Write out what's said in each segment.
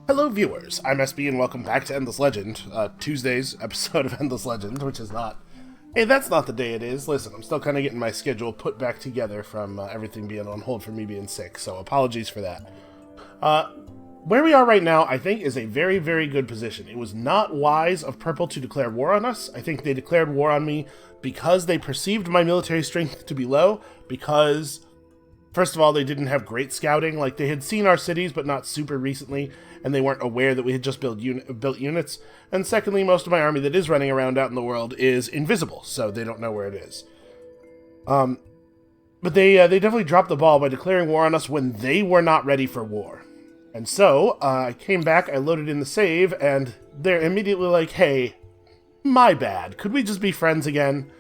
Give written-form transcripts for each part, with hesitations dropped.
Hello viewers, I'm SB and welcome back to Endless Legend, Tuesday's episode of Endless Legend, which is not... Hey, that's not the day it is. Listen, I'm still kind of getting my schedule put back together from everything being on hold for me being sick, so apologies for that. Where we are right now, I think, is a very, very good position. It was not wise of Purple to declare war on us. I think they declared war on me because they perceived my military strength to be low, because... First of all, they didn't have great scouting. Like, they had seen our cities, but not super recently, and they weren't aware that we had just built units. And secondly, most of my army that is running around out in the world is invisible, so they don't know where it is. But they definitely dropped the ball by declaring war on us when they were not ready for war. And so, I came back, I loaded in the save, and they're immediately like, hey, my bad. Could we just be friends again?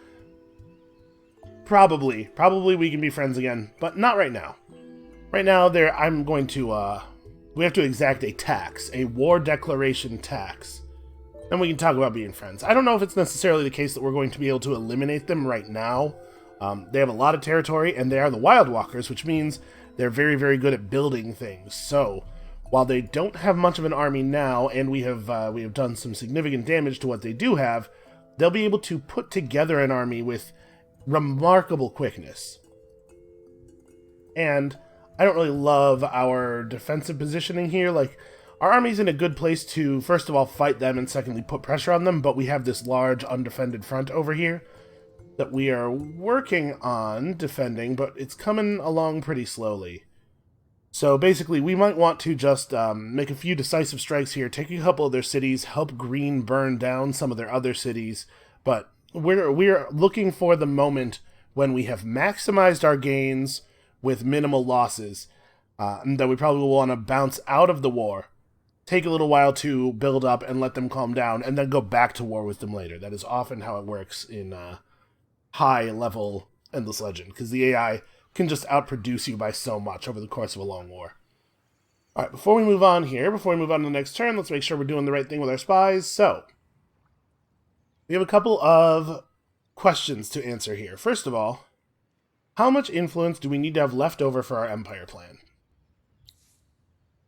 Probably we can be friends again, but not right now. Right now, I'm going to, we have to exact a tax, a war declaration tax. And we can talk about being friends. I don't know if it's necessarily the case that we're going to be able to eliminate them right now. They have a lot of territory, and they are the Wild Walkers, which means they're very, very good at building things. So, while they don't have much of an army now, and we have done some significant damage to what they do have, they'll be able to put together an army with remarkable quickness. And I don't really love our defensive positioning here. Like, our army's in a good place to, first of all, fight them, and secondly, put pressure on them, but we have this large, undefended front over here that we are working on defending, but it's coming along pretty slowly. So basically, we might want to just make a few decisive strikes here, take a couple of their cities, help Green burn down some of their other cities, but we're looking for the moment when we have maximized our gains with minimal losses, and that we probably will want to bounce out of the war, take a little while to build up and let them calm down, and then go back to war with them later. That is often how it works in high-level Endless Legend, because the AI can just outproduce you by so much over the course of a long war. Alright, before we move on to the next turn, let's make sure we're doing the right thing with our spies. So, we have a couple of questions to answer here. First of all, how much influence do we need to have left over for our Empire plan?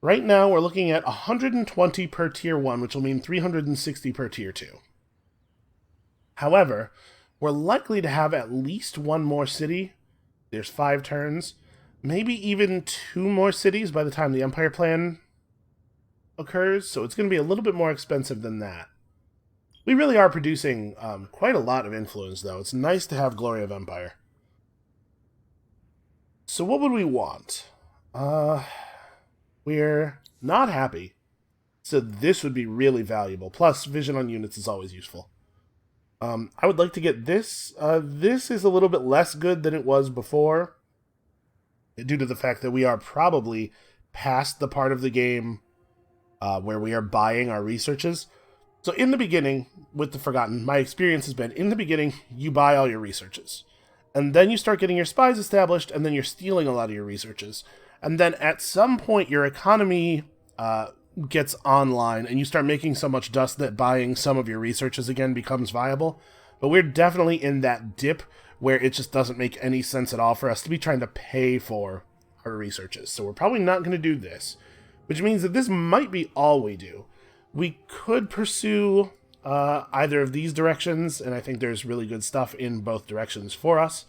Right now, we're looking at 120 per Tier 1, which will mean 360 per Tier 2. However, we're likely to have at least one more city. There's 5 turns. Maybe even 2 more cities by the time the Empire plan occurs, so it's going to be a little bit more expensive than that. We really are producing quite a lot of influence, though. It's nice to have Glory of Empire. So what would we want? We're not happy. So this would be really valuable. Plus, vision on units is always useful. I would like to get this. This is a little bit less good than it was before, due to the fact that we are probably past the part of the game where we are buying our researches. So in the beginning, with the Forgotten, my experience has been, in the beginning, you buy all your researches. And then you start getting your spies established, and then you're stealing a lot of your researches. And then at some point, your economy gets online, and you start making so much dust that buying some of your researches again becomes viable. But we're definitely in that dip where it just doesn't make any sense at all for us to be trying to pay for our researches. So we're probably not going to do this, which means that this might be all we do. We could pursue either of these directions, and I think there's really good stuff in both directions for us.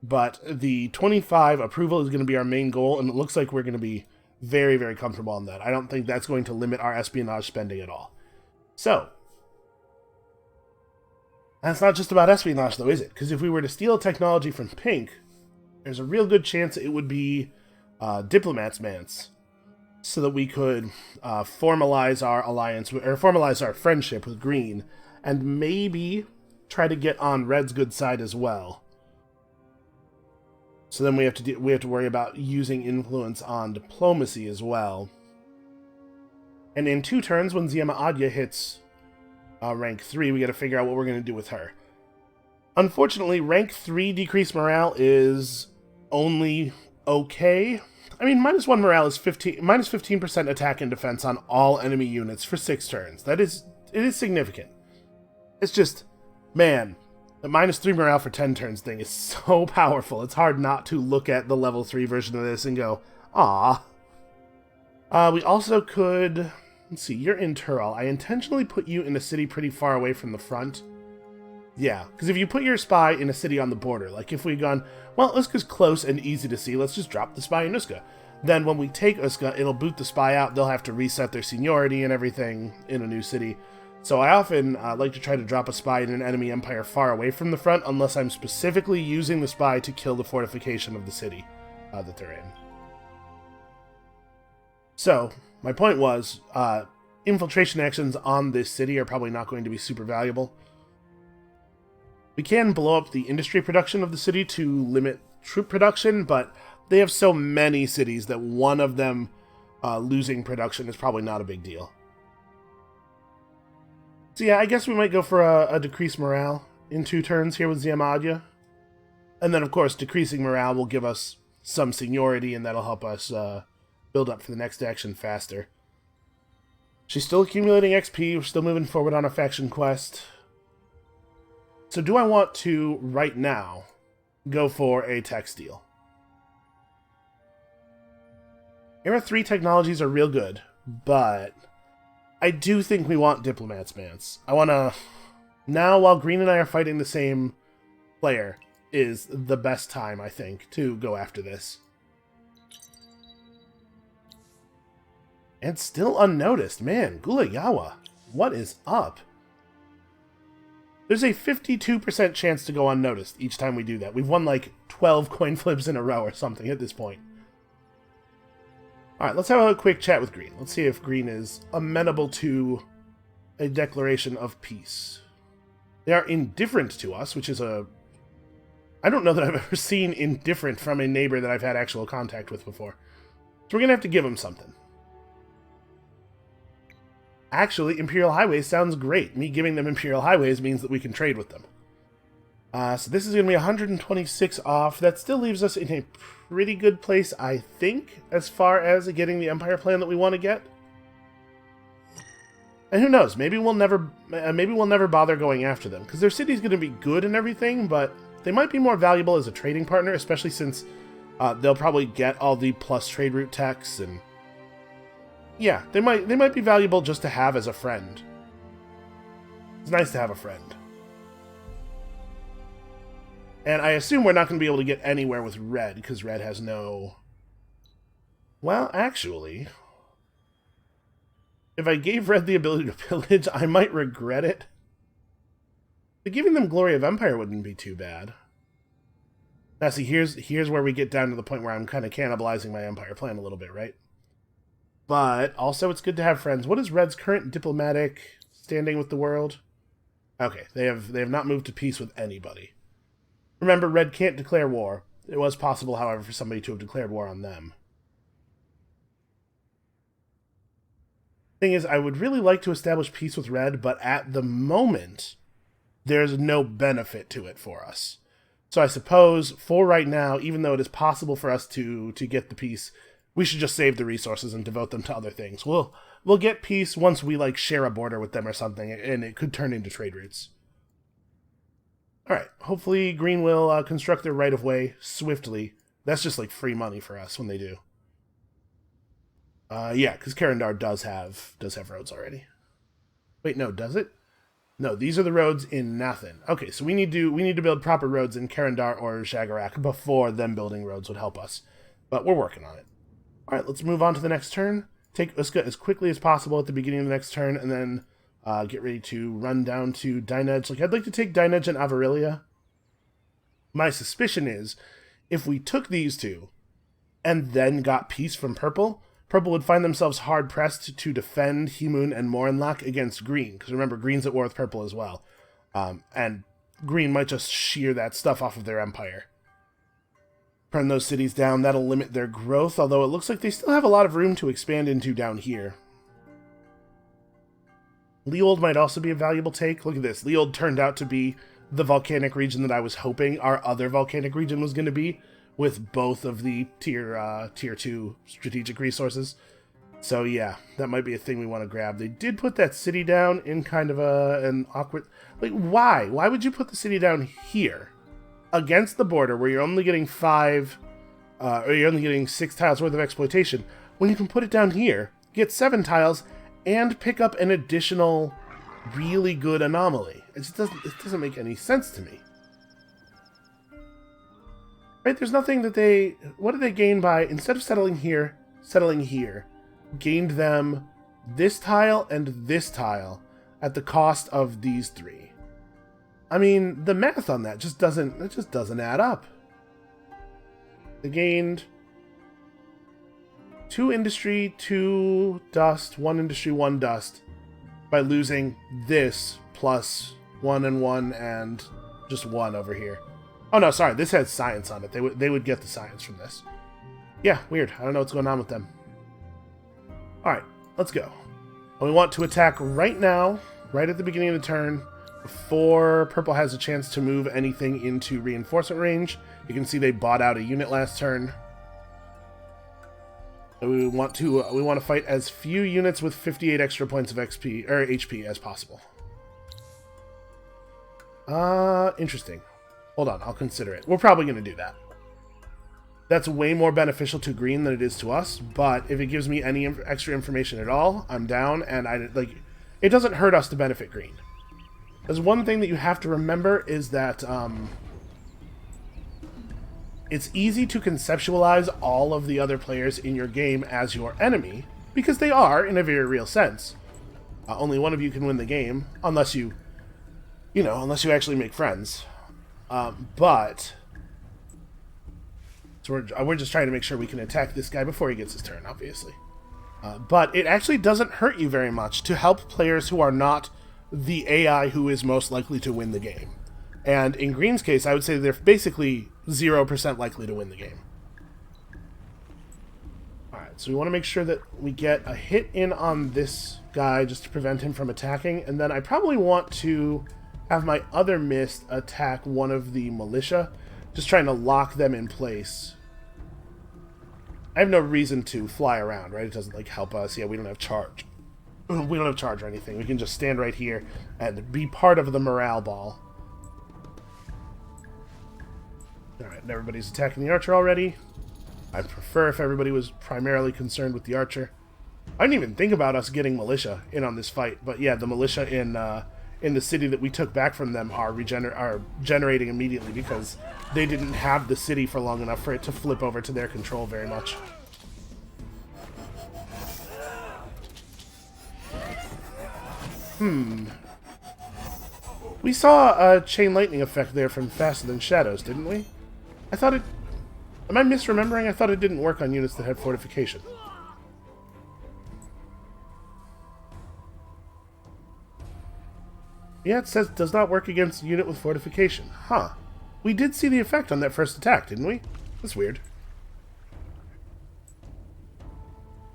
But the 25 approval is going to be our main goal, and it looks like we're going to be very, very comfortable on that. I don't think that's going to limit our espionage spending at all. So, that's not just about espionage, though, is it? Because if we were to steal technology from Pink, there's a real good chance it would be Diplomat's Mance, so that we could formalize our alliance, or formalize our friendship with Green, and maybe try to get on Red's good side as well. So then we have to worry about using influence on diplomacy as well. And in 2 turns, when Ziema Adya hits rank 3, we got to figure out what we're going to do with her. Unfortunately, rank 3 decreased morale is only okay. I mean, -1 morale is minus 15% attack and defense on all enemy units for 6 turns. It is significant. It's just, man, the -3 morale for 10 turns thing is so powerful. It's hard not to look at the level 3 version of this and go, ah. We also could let's see, you're in Tural. I intentionally put you in a city pretty far away from the front. Yeah, because if you put your spy in a city on the border, like if we'd gone, well, Uska's close and easy to see, let's just drop the spy in Uska. Then when we take Uska, it'll boot the spy out, they'll have to reset their seniority and everything in a new city. So I often like to try to drop a spy in an enemy empire far away from the front, unless I'm specifically using the spy to kill the fortification of the city that they're in. So, my point was, infiltration actions on this city are probably not going to be super valuable. We can blow up the industry production of the city to limit troop production, but they have so many cities that one of them losing production is probably not a big deal. So yeah, I guess we might go for a decreased morale in 2 turns here with Ziamadya. And then, of course, decreasing morale will give us some seniority, and that'll help us build up for the next action faster. She's still accumulating XP, we're still moving forward on a faction quest. So do I want to, right now, go for a textile? Era 3 technologies are real good, but I do think we want Diplomat's Mance. I want to... Now, while Green and I are fighting the same player, is the best time, I think, to go after this. And still unnoticed. Man, Gulayawa, what is up? There's a 52% chance to go unnoticed each time we do that. We've won like 12 coin flips in a row or something at this point. Alright, let's have a quick chat with Green. Let's see if Green is amenable to a declaration of peace. They are indifferent to us, which is a... I don't know that I've ever seen indifferent from a neighbor that I've had actual contact with before. So we're going to have to give them something. Actually, Imperial Highways sounds great. Me giving them Imperial Highways means that we can trade with them. So this is going to be 126 off. That still leaves us in a pretty good place, I think, as far as getting the Empire plan that we want to get. And who knows? Maybe we'll never bother going after them, because their city's going to be good and everything, but they might be more valuable as a trading partner, especially since they'll probably get all the plus trade route techs and... Yeah, they might be valuable just to have as a friend. It's nice to have a friend. And I assume we're not going to be able to get anywhere with Red, because Red has no... Well, actually... If I gave Red the ability to pillage, I might regret it. But giving them Glory of Empire wouldn't be too bad. Now see, here's where we get down to the point where I'm kind of cannibalizing my Empire plan a little bit, right? But also it's good to have friends. What is Red's current diplomatic standing with the world? Okay, they have not moved to peace with anybody. Remember, Red can't declare war. It was possible, however, for somebody to have declared war on them. Thing is, I would really like to establish peace with Red, but at the moment, there's no benefit to it for us. So I suppose, for right now, even though it is possible for us to get the peace, we should just save the resources and devote them to other things. We'll get peace once we, like, share a border with them or something, and it could turn into trade routes. Alright, hopefully Green will construct their right-of-way swiftly. That's just, like, free money for us when they do. Yeah, because Karandar does have roads already. Wait, no, does it? No, these are the roads in Nathan. Okay, so we need to build proper roads in Karandar or Shagarak before them building roads would help us. But we're working on it. Alright, let's move on to the next turn. Take Uska as quickly as possible at the beginning of the next turn, and then get ready to run down to Dinej. Like, I'd like to take Dinej and Avarilia. My suspicion is, if we took these two, and then got peace from Purple, Purple would find themselves hard-pressed to defend Himun and Morinlach against Green, because remember, Green's at war with Purple as well. And Green might just shear that stuff off of their empire. Burn those cities down, that'll limit their growth, although it looks like they still have a lot of room to expand into down here. Leold might also be a valuable take. Look at this. Leold turned out to be the volcanic region that I was hoping our other volcanic region was going to be, with both of the tier 2 strategic resources. So yeah, that might be a thing we want to grab. They did put that city down in kind of an awkward... Like, why? Why would you put the city down here? Against the border, where you're only getting 6 tiles worth of exploitation, when you can put it down here, get 7 tiles, and pick up an additional really good anomaly. It doesn't make any sense to me. Right, there's nothing that they... What did they gain by, instead of settling here, gained them this tile and this tile at the cost of these three. I mean, the math on that just doesn't add up. They gained 2 industry, 2 dust, 1 industry, 1 dust by losing this plus 1 and 1 and just 1 over here. Oh no, sorry, this has science on it. They would get the science from this. Yeah, weird. I don't know what's going on with them. Alright, let's go. And we want to attack right now, right at the beginning of the turn, before Purple has a chance to move anything into reinforcement range. You can see they bought out a unit last turn. So we want to fight as few units with 58 extra points of XP or HP as possible. Interesting. Hold on, I'll consider it. We're probably going to do that. That's way more beneficial to green than it is to us, but if it gives me any extra information at all, I'm down, and it doesn't hurt us to benefit green. There's one thing that you have to remember is that it's easy to conceptualize all of the other players in your game as your enemy, because they are, in a very real sense. Only one of you can win the game, unless you actually make friends. But so we're just trying to make sure we can attack this guy before he gets his turn, obviously. But it actually doesn't hurt you very much to help players who are not the AI who is most likely to win the game. And in Green's case, I would say they're basically 0% likely to win the game. Alright, so we want to make sure that we get a hit in on this guy just to prevent him from attacking. And then I probably want to have my other mist attack one of the militia, just trying to lock them in place. I have no reason to fly around, right? It doesn't help us. Yeah, we don't have charge. We don't have charge or anything. We can just stand right here and be part of the morale ball. Alright, and everybody's attacking the archer already. I'd prefer if everybody was primarily concerned with the archer. I didn't even think about us getting militia in on this fight, but yeah, the militia in the city that we took back from them are generating immediately because they didn't have the city for long enough for it to flip over to their control very much. We saw a chain lightning effect there from Faster Than Shadows, didn't we? I thought it... Am I misremembering? I thought it didn't work on units that had fortification. Yeah, it says does not work against a unit with fortification. Huh. We did see the effect on that first attack, didn't we? That's weird.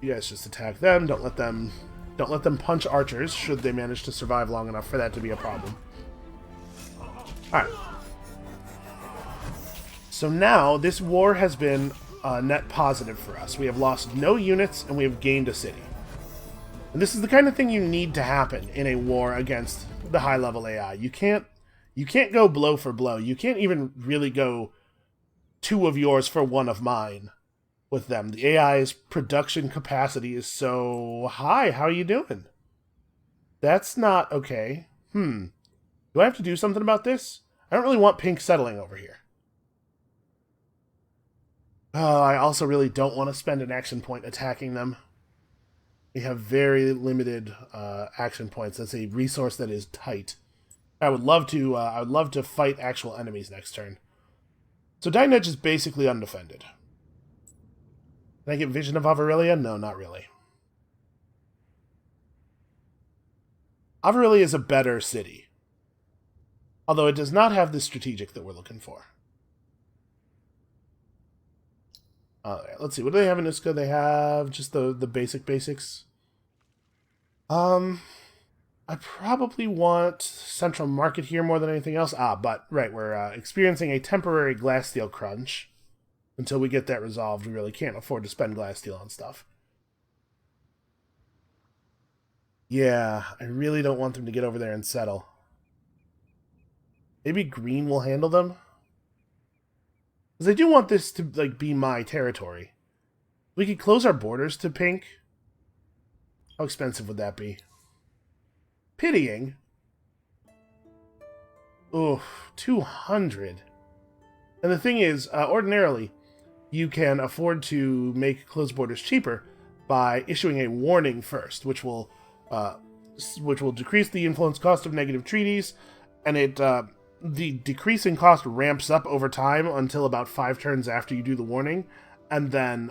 You guys just attack them. Don't let them punch archers should they manage to survive long enough for that to be a problem. Alright. So now, this war has been net positive for us. We have lost no units, and we have gained a city. And this is the kind of thing you need to happen in a war against the high-level AI. You can't go blow for blow. You can't even really go 2 of yours for 1 of mine with them. The AI's production capacity is so high. How are you doing? That's not okay. Do I have to do something about this? I don't really want pink settling over here. I also really don't want to spend an action point attacking them. We have very limited action points. That's a resource that is tight. I would love to fight actual enemies next turn. So Dying Edge is basically undefended. Can I get Vision of Avarilia? No, not really. Avarilia is a better city. Although it does not have the strategic that we're looking for. Alright, let's see. What do they have in Iska? They have just the basics. I probably want Central Market here more than anything else. But, right, we're experiencing a temporary Glasssteel crunch. Until we get that resolved, we really can't afford to spend Glasssteel on stuff. Yeah, I really don't want them to get over there and settle. Maybe green will handle them? Because I do want this to, be my territory. We could close our borders to pink. How expensive would that be? Pitying? Oof, 200. And the thing is, ordinarily, you can afford to make closed borders cheaper by issuing a warning first, which will decrease the influence cost of negative treaties, and the decreasing cost ramps up over time until about 5 turns after you do the warning, and then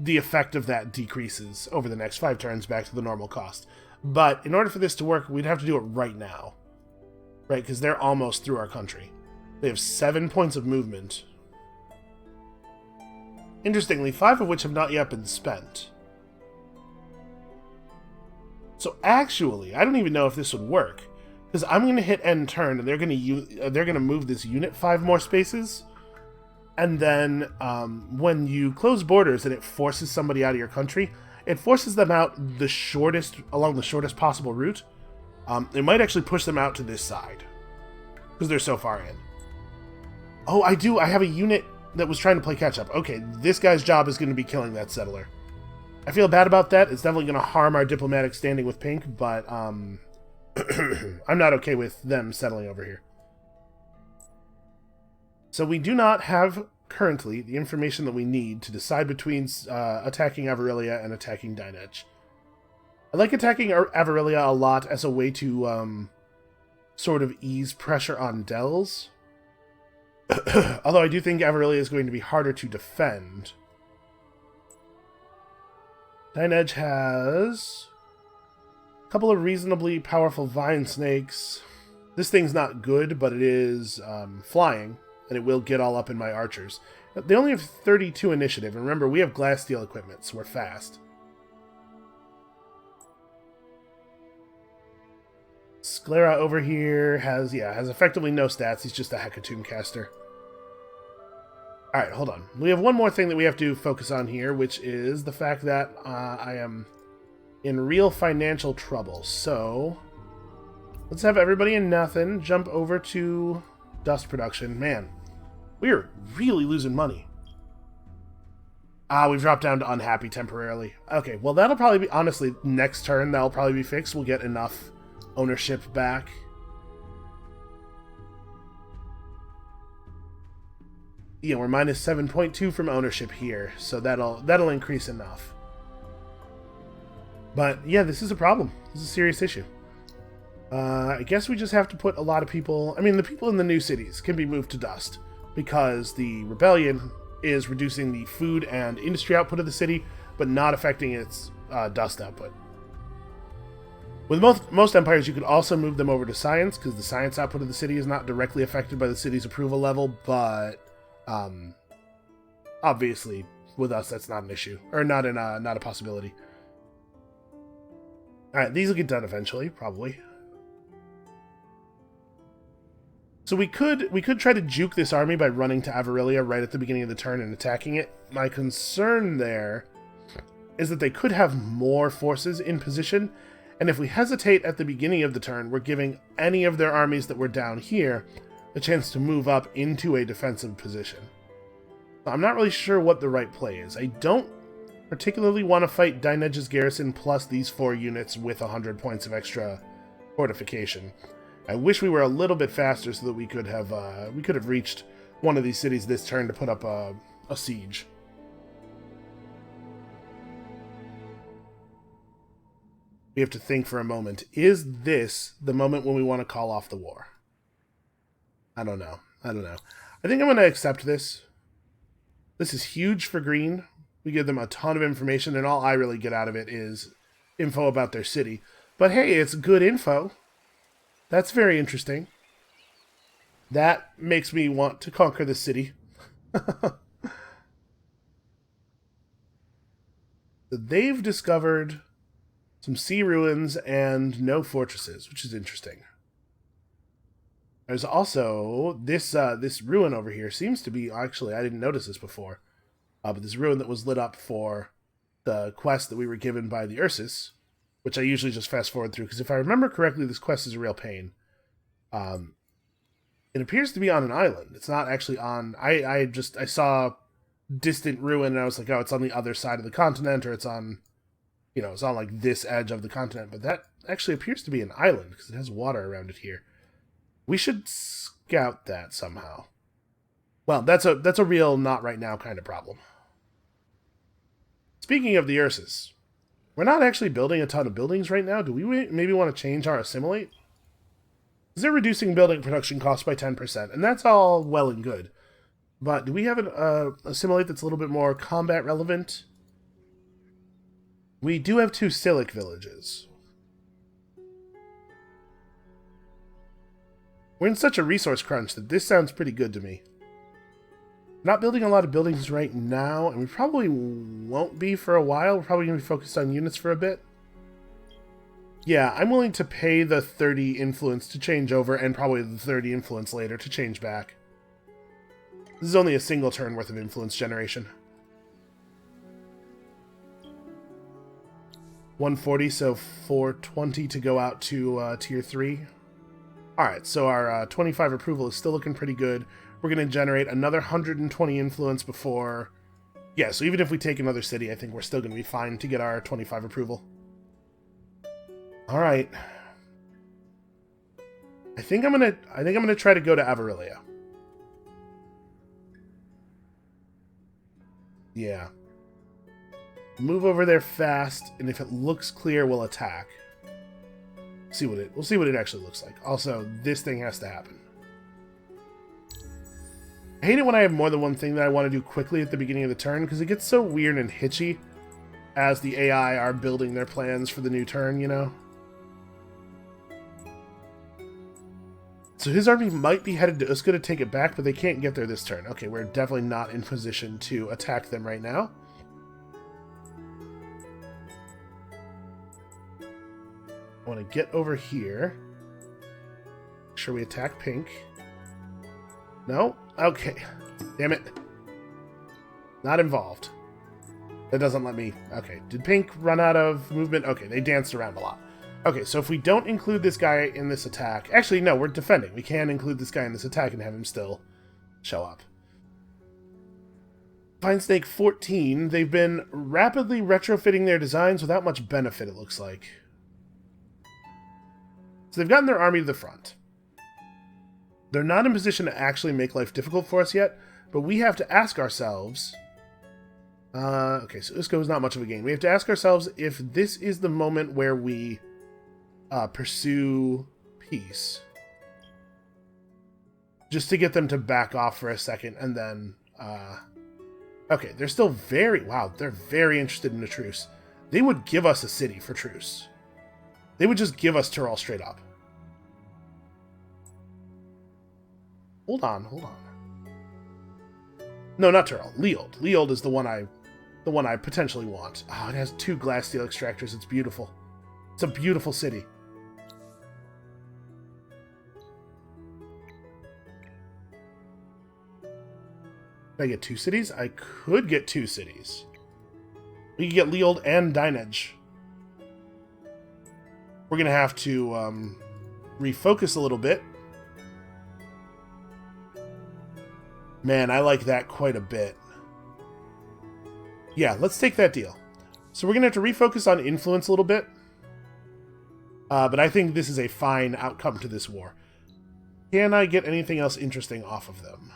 the effect of that decreases over the next 5 turns back to the normal cost. But in order for this to work, we'd have to do it right now, right? Because they're almost through our country. They have 7 points of movement. Interestingly, 5 of which have not yet been spent. So actually, I don't even know if this would work, because I'm going to hit end turn, and they're going to move this unit 5 more spaces, and then when you close borders and it forces somebody out of your country, it forces them out along the shortest possible route. It might actually push them out to this side, because they're so far in. Oh, I do. I have a unit that was trying to play catch-up. Okay, this guy's job is going to be killing that settler. I feel bad about that. It's definitely going to harm our diplomatic standing with Pink, but I'm not okay with them settling over here. So we do not have, currently, the information that we need to decide between attacking Avarilia and attacking Dinedge. I like attacking Avarilia a lot as a way to sort of ease pressure on Dells. Although I do think Avarilia is going to be harder to defend. Dinedge has a couple of reasonably powerful vine snakes. This thing's not good, but it is flying, and it will get all up in my archers. They only have 32 initiative, and remember, we have glass steel equipment, so we're fast. Sclera over here has effectively no stats. He's just a Hecatomb caster. Alright, hold on. We have one more thing that we have to focus on here, which is the fact that I am in real financial trouble. So, let's have everybody in nothing jump over to dust production. Man, we're really losing money. We've dropped down to unhappy temporarily. Okay, well that'll probably be, honestly, next turn that'll probably be fixed. We'll get enough ownership back. Yeah, we're minus 7.2 from ownership here, so that'll increase enough. But yeah, this is a problem. This is a serious issue. I guess we just have to put a lot of people... I mean, the people in the new cities can be moved to dust, because the rebellion is reducing the food and industry output of the city, but not affecting its dust output. With most empires, you could also move them over to science, because the science output of the city is not directly affected by the city's approval level, but obviously, with us, that's not an issue, or not a possibility. All right, these will get done eventually, probably. So we could try to juke this army by running to Avarilia right at the beginning of the turn and attacking it. My concern there is that they could have more forces in position, and if we hesitate at the beginning of the turn, we're giving any of their armies that were down here a chance to move up into a defensive position. I'm not really sure what the right play is. I don't particularly want to fight Dinedge's garrison plus these 4 units with 100 points of extra fortification. I wish we were a little bit faster so that we could have reached one of these cities this turn to put up a siege. We have to think for a moment. Is this the moment when we want to call off the war? I don't know. I think I'm going to accept this. This is huge for green. We give them a ton of information, and all I really get out of it is info about their city. But hey, it's good info. That's very interesting. That makes me want to conquer the city. They've discovered some sea ruins and no fortresses, which is interesting. There's also this ruin over here seems to be, actually, I didn't notice this before, but this ruin that was lit up for the quest that we were given by the Ursus, which I usually just fast forward through, because if I remember correctly, this quest is a real pain. It appears to be on an island. It's not actually on... I saw distant ruin, and I was like, oh, it's on the other side of the continent, or it's on, you know, it's on like this edge of the continent, but that actually appears to be an island because it has water around it here. We should scout that somehow. Well, that's a real not right now kind of problem. Speaking of the Ursus, we're not actually building a ton of buildings right now. Do we maybe want to change our assimilate? Because they're reducing building production costs by 10%, and that's all well and good. But do we have an assimilate that's a little bit more combat relevant? We do have 2 Silic villages. We're in such a resource crunch that this sounds pretty good to me. Not building a lot of buildings right now, and we probably won't be for a while. We're probably going to be focused on units for a bit. Yeah, I'm willing to pay the 30 influence to change over, and probably the 30 influence later to change back. This is only a single turn worth of influence generation. 140, so 420 to go out to tier 3. Alright, so our 25 approval is still looking pretty good. We're going to generate another 120 influence before... Yeah, so even if we take another city, I think we're still going to be fine to get our 25 approval. Alright. I think I'm gonna try to go to Avarilia. Yeah. Move over there fast, and if it looks clear, we'll attack. We'll see what it actually looks like. Also, this thing has to happen. I hate it when I have more than one thing that I want to do quickly at the beginning of the turn, because it gets so weird and hitchy as the AI are building their plans for the new turn, you know? So his army might be headed to Uska to take it back, but they can't get there this turn. Okay, we're definitely not in position to attack them right now. I want to get over here. Make sure we attack pink. No? Okay. Damn it. Not involved. That doesn't let me... Okay. Did pink run out of movement? Okay, they danced around a lot. Okay, so if we don't include this guy in this attack... Actually, no, we're defending. We can include this guy in this attack and have him still show up. Fine Snake 14. They've been rapidly retrofitting their designs without much benefit, it looks like. So they've gotten their army to the front. They're not in position to actually make life difficult for us yet, but we have to ask ourselves... okay, so Usko is not much of a game. We have to ask ourselves if this is the moment where we pursue peace. Just to get them to back off for a second, and then... okay, they're still very... Wow, they're very interested in a truce. They would give us a city for truce. They would just give us Tyrol straight up. Hold on. No, not Tyrol. Leold. Leold is the one I potentially want. Oh, it has 2 glass steel extractors. It's beautiful. It's a beautiful city. Did I get 2 cities? I could get 2 cities. We could get Leold and Dinage. We're going to have to refocus a little bit. Man, I like that quite a bit. Yeah, let's take that deal. So we're going to have to refocus on influence a little bit. But I think this is a fine outcome to this war. Can I get anything else interesting off of them?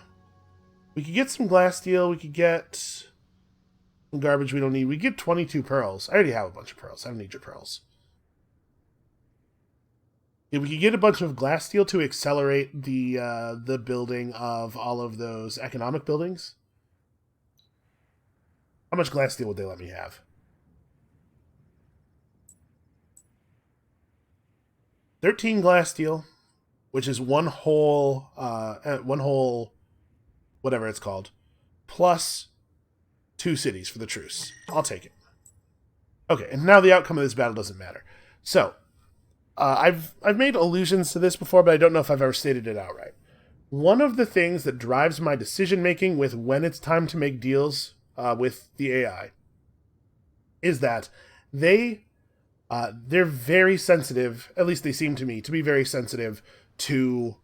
We could get some glass steel. We could get some garbage we don't need. We get 22 pearls. I already have a bunch of pearls. I don't need your pearls. Yeah, we could get a bunch of glass steel to accelerate the building of all of those economic buildings. How much glass steel would they let me have? 13 glass steel, which is one whole, whatever it's called, plus 2 cities for the truce. I'll take it. Okay, and now the outcome of this battle doesn't matter. So, I've made allusions to this before, but I don't know if I've ever stated it outright. One of the things that drives my decision-making with when it's time to make deals with the AI is that they're very sensitive, at least they seem to me, to be very sensitive to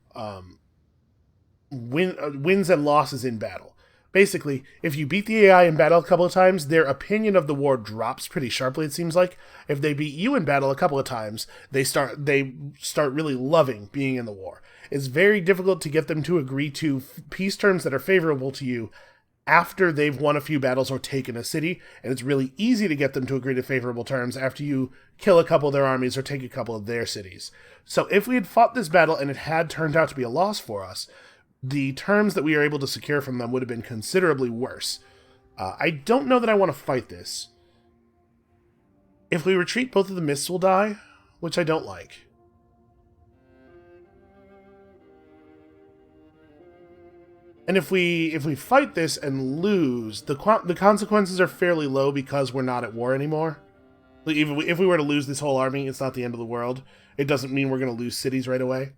wins and losses in battle. Basically, if you beat the AI in battle a couple of times, their opinion of the war drops pretty sharply, it seems like. If they beat you in battle a couple of times, they start really loving being in the war. It's very difficult to get them to agree to peace terms that are favorable to you after they've won a few battles or taken a city, and it's really easy to get them to agree to favorable terms after you kill a couple of their armies or take a couple of their cities. So if we had fought this battle and it had turned out to be a loss for us, the terms that we are able to secure from them would have been considerably worse. I don't know that I want to fight this. If we retreat, both of the mists will die, which I don't like. And if we fight this and lose, the consequences are fairly low because we're not at war anymore. Like even if we were to lose this whole army, it's not the end of the world. It doesn't mean we're going to lose cities right away.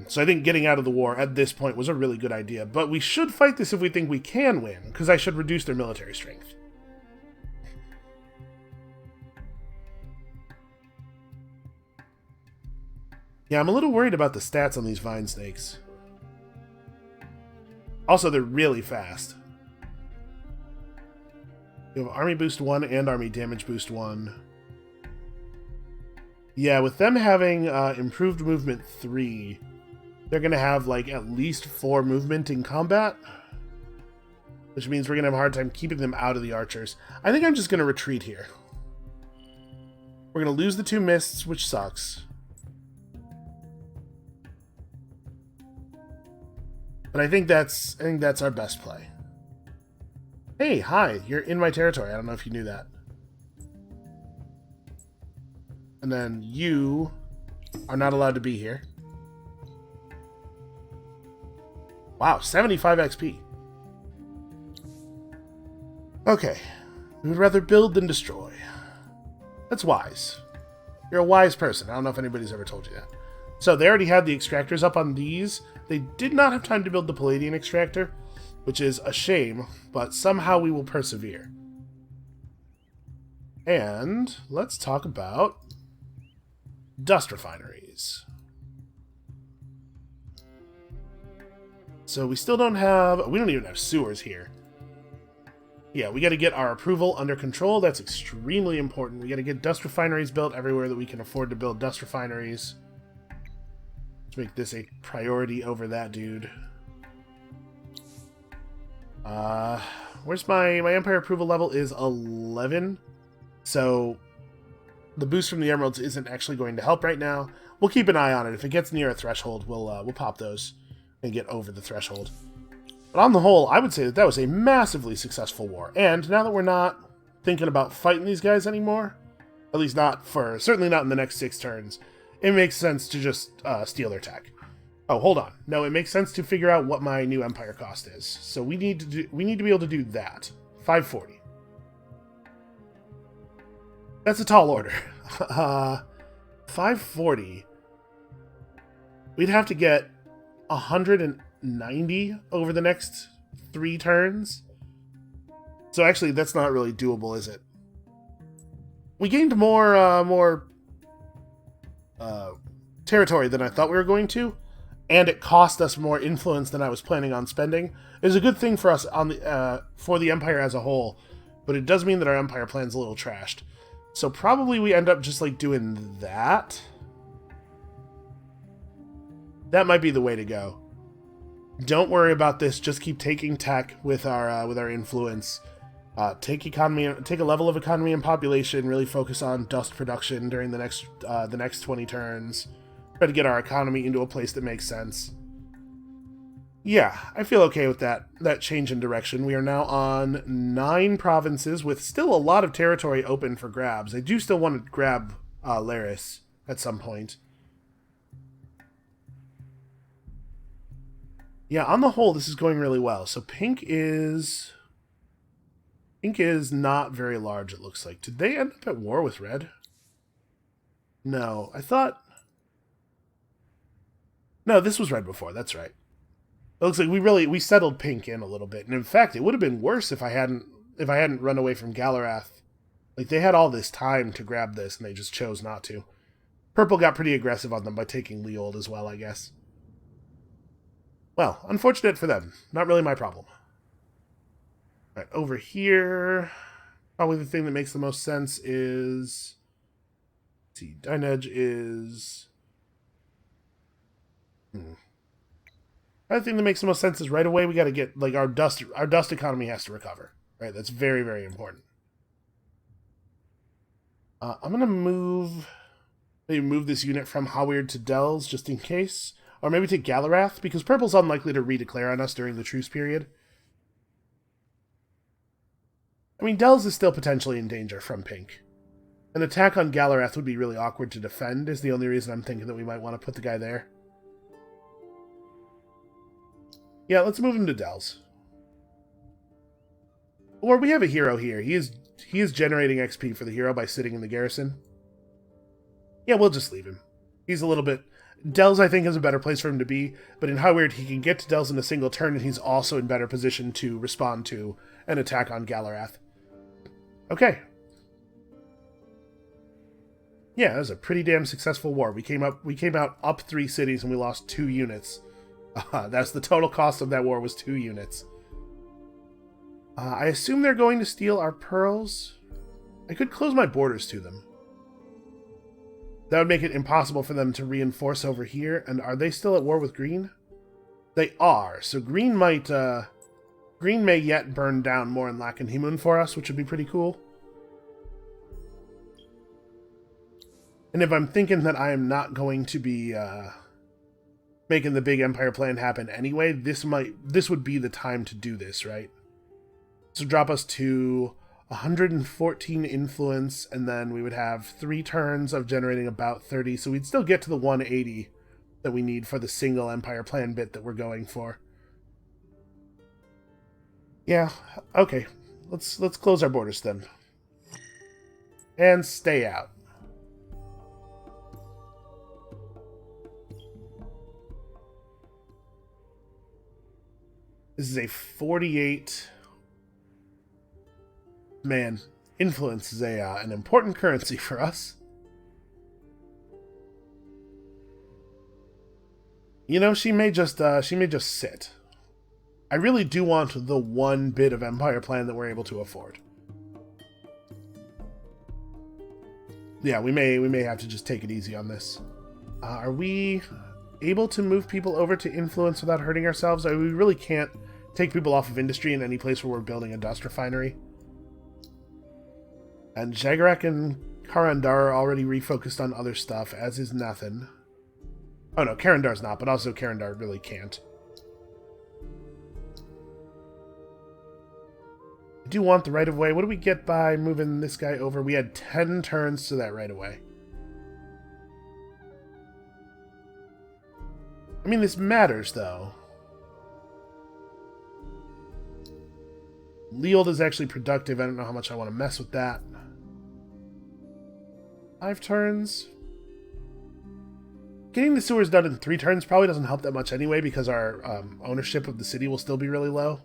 So I think getting out of the war at this point was a really good idea. But we should fight this if we think we can win, because I should reduce their military strength. Yeah, I'm a little worried about the stats on these vine snakes. Also, they're really fast. You have army boost 1 and army damage boost 1. Yeah, with them having improved movement 3, they're going to have like at least 4 movement in combat. Which means we're going to have a hard time keeping them out of the archers. I think I'm just going to retreat here. We're going to lose the 2 mists, which sucks. But I think that's our best play. Hey, hi, you're in my territory. I don't know if you knew that. And then you are not allowed to be here. Wow, 75 XP. Okay. We would rather build than destroy. That's wise. You're a wise person. I don't know if anybody's ever told you that. So they already had the extractors up on these. They did not have time to build the Palladian extractor, which is a shame, but somehow we will persevere. And let's talk about dust refineries. So we still don't have... We don't even have sewers here. Yeah, we got to get our approval under control. That's extremely important. We got to get dust refineries built everywhere that we can afford to build dust refineries. Let's make this a priority over that dude. Where's my Empire approval level is 11. So the boost from the emeralds isn't actually going to help right now. We'll keep an eye on it. If it gets near a threshold, we'll pop those and get over the threshold. But on the whole, I would say that was a massively successful war. And now that we're not thinking about fighting these guys anymore, at least certainly not in the next 6 turns, it makes sense to just steal their tech. Oh, hold on. No, it makes sense to figure out what my new empire cost is. So we need to be able to do that. 540. That's a tall order. 540. We'd have to get 190 over the next 3 turns. So actually, that's not really doable, is it? We gained more territory than I thought we were going to, and it cost us more influence than I was planning on spending. It was a good thing for us on the for the Empire as a whole, but it does mean that our Empire plan's a little trashed. So probably we end up just like doing that. That might be the way to go. Don't worry about this. Just keep taking tech with our influence. Take a level of economy and population. Really focus on dust production during the next 20 turns. Try to get our economy into a place that makes sense. Yeah, I feel okay with that change in direction. We are now on 9 provinces with still a lot of territory open for grabs. I do still want to grab Laris at some point. Yeah, on the whole, this is going really well. So pink is not very large, it looks like. Did they end up at war with red? No, I thought... No, this was red before, that's right. It looks like we settled pink in a little bit. And in fact, it would have been worse if I hadn't run away from Galarath. Like, they had all this time to grab this, and they just chose not to. Purple got pretty aggressive on them by taking Leold as well, I guess. Well, unfortunate for them. Not really my problem. Right, over here, probably the thing that makes the most sense is... Let's see, Dinedge is... I think that makes the most sense is right away we got to get, like, our dust economy has to recover. Right, that's very, very important. I'm going to maybe move this unit from Howard to Dells just in case. Or maybe to Galarath, because Purple's unlikely to redeclare on us during the truce period. I mean, Dells is still potentially in danger from Pink. An attack on Galarath would be really awkward to defend, is the only reason I'm thinking that we might want to put the guy there. Yeah, let's move him to Dells. Or we have a hero here. He is generating XP for the hero by sitting in the garrison. Yeah, we'll just leave him. He's a little bit... Dells, I think, is a better place for him to be, but in Howard, he can get to Dells in a single turn, and he's also in better position to respond to an attack on Galarath. Okay. Yeah, that was a pretty damn successful war. We came out up 3 cities, and we lost 2 units. That's the total cost of that war, was 2 units. I assume they're going to steal our pearls. I could close my borders to them. That would make it impossible for them to reinforce over here. And are they still at war with Green? They are. So Green might... Green may yet burn down more in Lakenhimun for us, which would be pretty cool. And if I'm thinking that I am not going to be making the big Empire plan happen anyway, this would be the time to do this, right? So drop us to 114 influence, and then we would have 3 turns of generating about 30, so we'd still get to the 180 that we need for the single Empire plan bit that we're going for. Yeah, okay. Let's close our borders then. And stay out. This is a 48... Man, influence is an important currency for us. You know, she may just sit. I really do want the one bit of Empire plan that we're able to afford. Yeah, we may have to just take it easy on this. Are we able to move people over to influence without hurting ourselves? We really can't take people off of industry in any place where we're building a dust refinery. And Jagarak and Karandar are already refocused on other stuff, as is Nathan. Oh no, Karandar's not, but also Karandar really can't. I do want the right-of-way. What do we get by moving this guy over? We had 10 turns to that right-of-way. I mean, this matters, though. Leold is actually productive. I don't know how much I want to mess with that. 5 turns. Getting the sewers done in 3 turns probably doesn't help that much anyway, because our ownership of the city will still be really low.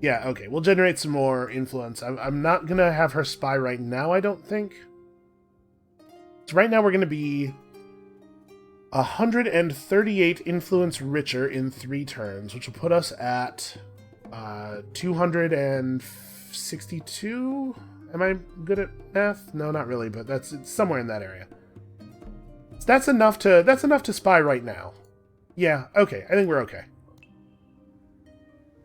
Yeah, okay, we'll generate some more influence. I'm not going to have her spy right now, I don't think. So right now we're going to be 138 influence richer in 3 turns, which will put us at 262? Am I good at math? No, not really, but it's somewhere in that area. So that's enough to spy right now. Yeah, okay, I think we're okay.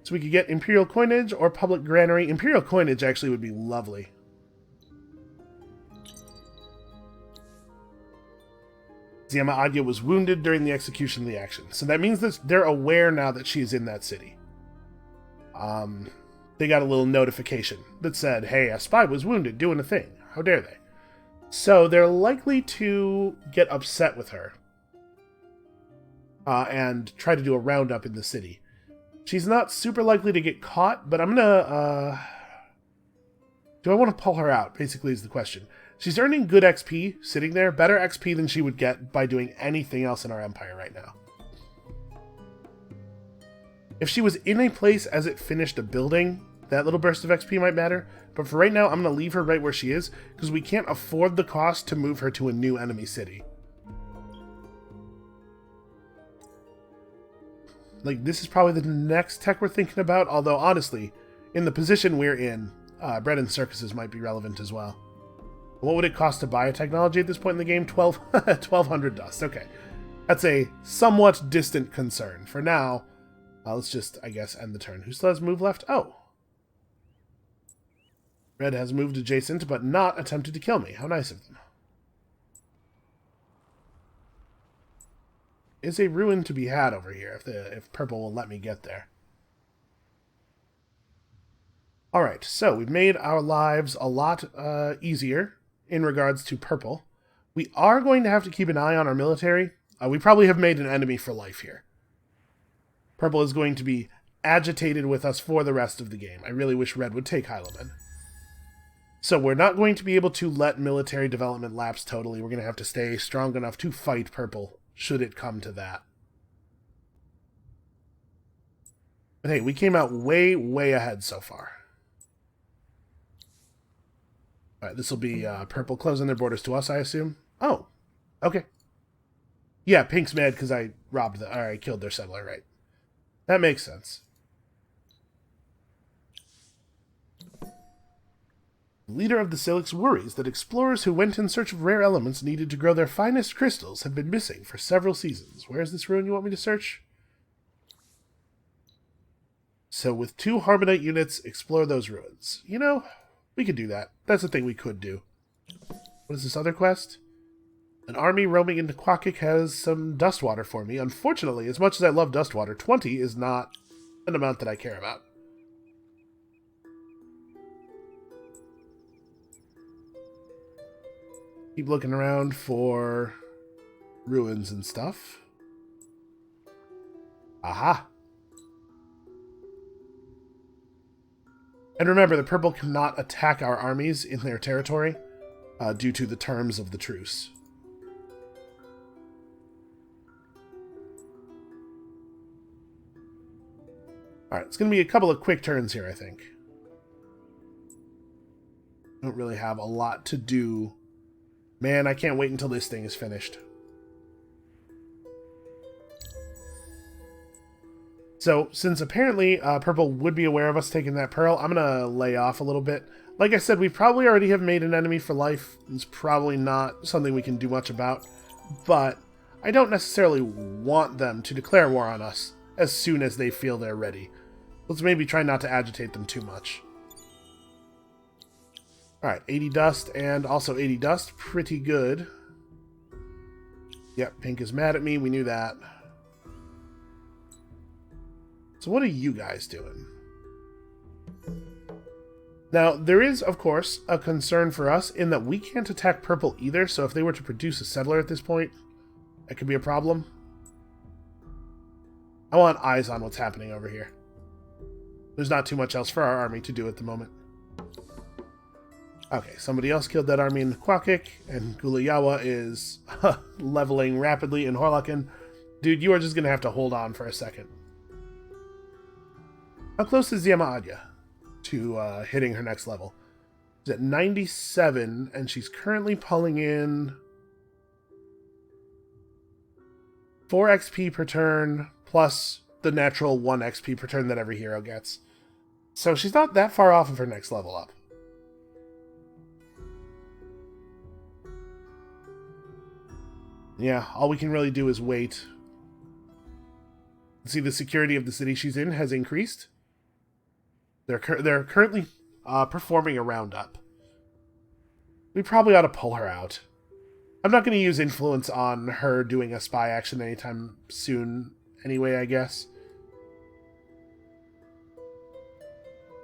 So we could get Imperial Coinage or Public Granary. Imperial Coinage actually would be lovely. Ziama Adya was wounded during the execution of the action. So that means that they're aware now that she is in that city. They got a little notification that said, hey, a spy was wounded doing a thing. How dare they? So they're likely to get upset with her. And try to do a roundup in the city. She's not super likely to get caught, but I'm gonna, do I want to pull her out, basically is the question. She's earning good XP sitting there, better XP than she would get by doing anything else in our empire right now. If she was in a place as it finished a building, that little burst of XP might matter, but for right now, I'm going to leave her right where she is, because we can't afford the cost to move her to a new enemy city. Like, this is probably the next tech we're thinking about, although, honestly, in the position we're in, bread and circuses might be relevant as well. What would it cost to buy a technology at this point in the game? 1,200 dust. Okay. That's a somewhat distant concern. For now, let's just, I guess, end the turn. Who still has move left? Oh. Red has moved adjacent, but not attempted to kill me. How nice of them. Is a ruin to be had over here, if purple will let me get there. Alright, so we've made our lives a lot easier in regards to purple. We are going to have to keep an eye on our military. We probably have made an enemy for life here. Purple is going to be agitated with us for the rest of the game. I really wish red would take Heilemann. So we're not going to be able to let military development lapse totally. We're going to have to stay strong enough to fight purple, should it come to that. But hey, we came out way, way ahead so far. Alright, this will be purple closing their borders to us, I assume. Oh, okay. Yeah, pink's mad because I killed their settler, right. That makes sense. The leader of the Silix worries that explorers who went in search of rare elements needed to grow their finest crystals have been missing for several seasons. Where is this ruin you want me to search? So with 2 Harmonite units, explore those ruins. You know, we could do that. That's a thing we could do. What is this other quest? An army roaming into Quakik has some dustwater for me. Unfortunately, as much as I love dustwater, 20 is not an amount that I care about. Keep looking around for ruins and stuff. Aha! And remember, the purple cannot attack our armies in their territory due to the terms of the truce. Alright, it's going to be a couple of quick turns here, I think. Don't really have a lot to do. Man, I can't wait until this thing is finished. So, since apparently purple would be aware of us taking that pearl, I'm going to lay off a little bit. Like I said, we probably already have made an enemy for life. It's probably not something we can do much about. But I don't necessarily want them to declare war on us as soon as they feel they're ready. Let's maybe try not to agitate them too much. Alright, 80 dust and also 80 dust. Pretty good. Yep, pink is mad at me. We knew that. So what are you guys doing? Now, there is, of course, a concern for us in that we can't attack purple either, so if they were to produce a settler at this point, that could be a problem. I want eyes on what's happening over here. There's not too much else for our army to do at the moment. Okay, somebody else killed that army in Quakik, and Gulayawa is leveling rapidly in Horlakin. Dude, you are just going to have to hold on for a second. How close is Yamaadya to hitting her next level? She's at 97, and she's currently pulling in 4 XP per turn, plus the natural 1 XP per turn that every hero gets. So she's not that far off of her next level up. Yeah, all we can really do is wait. See, the security of the city she's in has increased. They're currently performing a roundup. We probably ought to pull her out. I'm not going to use influence on her doing a spy action anytime soon anyway, I guess.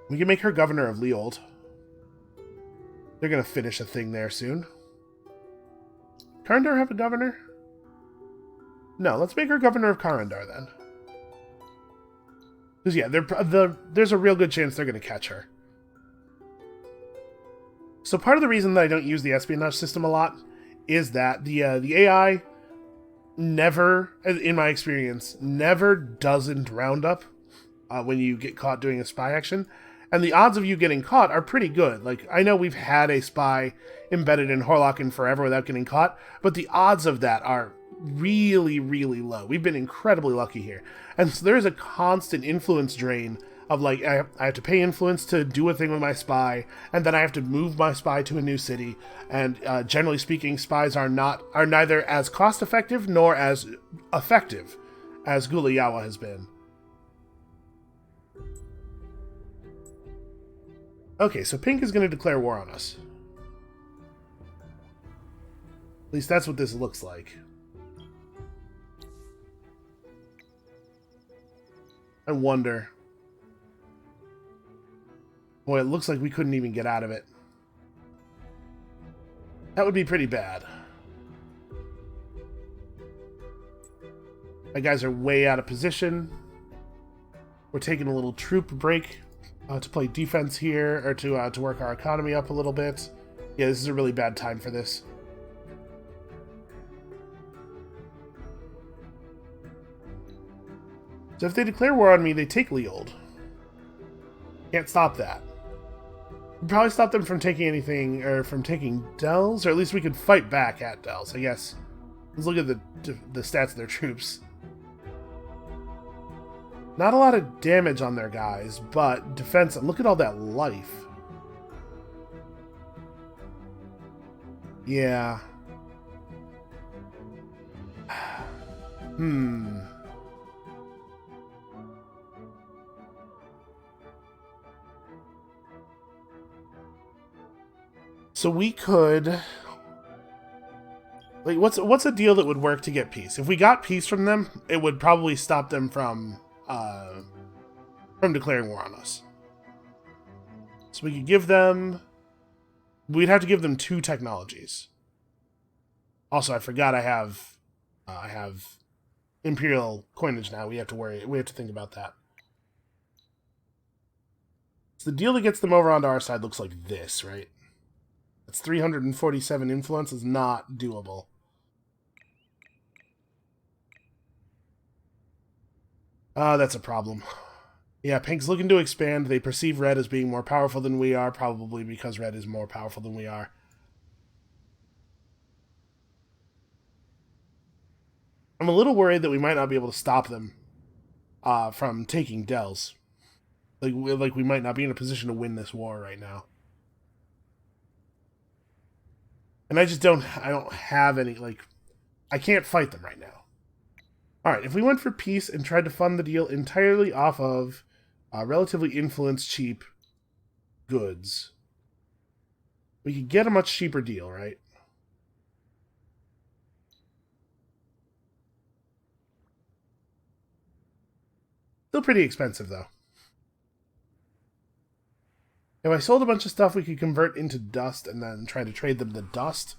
We can make her governor of Leold. They're going to finish a thing there soon. Karandar have a governor? No, let's make her governor of Karandar then. Because yeah, there's a real good chance they're going to catch her. So part of the reason that I don't use the espionage system a lot is that the AI never, in my experience, never doesn't round up when you get caught doing a spy action. And the odds of you getting caught are pretty good. Like, I know we've had a spy embedded in Horlakin forever without getting caught, but the odds of that are really, really low. We've been incredibly lucky here. And so there is a constant influence drain of, like, I have to pay influence to do a thing with my spy, and then I have to move my spy to a new city. And generally speaking, spies are neither as cost-effective nor as effective as Gulayawa has been. Okay, so Pink is going to declare war on us. At least that's what this looks like. I wonder. Boy, it looks like we couldn't even get out of it. That would be pretty bad. My guys are way out of position. We're taking a little troop break to play defense here, or to work our economy up a little bit. Yeah, this is a really bad time for this. So if they declare war on me, they take Leold. Can't stop that. We'd probably stop them from taking anything, or from taking Dells, or at least we could fight back at Dells, I guess. Let's look at the stats of their troops. Not a lot of damage on their guys, but defense. Look at all that life. Yeah. So we could, like, what's a deal that would work to get peace? If we got peace from them, it would probably stop them from declaring war on us. So we could give them, we'd have to give them 2 technologies. Also, I forgot I have Imperial coinage now. We have to think about that. So the deal that gets them over onto our side looks like this, right? It's 347 influence is not doable. That's a problem. Yeah, Pink's looking to expand. They perceive Red as being more powerful than we are, probably because Red is more powerful than we are. I'm a little worried that we might not be able to stop them from taking Dells. Like we might not be in a position to win this war right now. And I don't have any, like, I can't fight them right now. Alright, if we went for peace and tried to fund the deal entirely off of relatively influence cheap goods, we could get a much cheaper deal, right? Still pretty expensive, though. If I sold a bunch of stuff we could convert into dust and then try to trade them the dust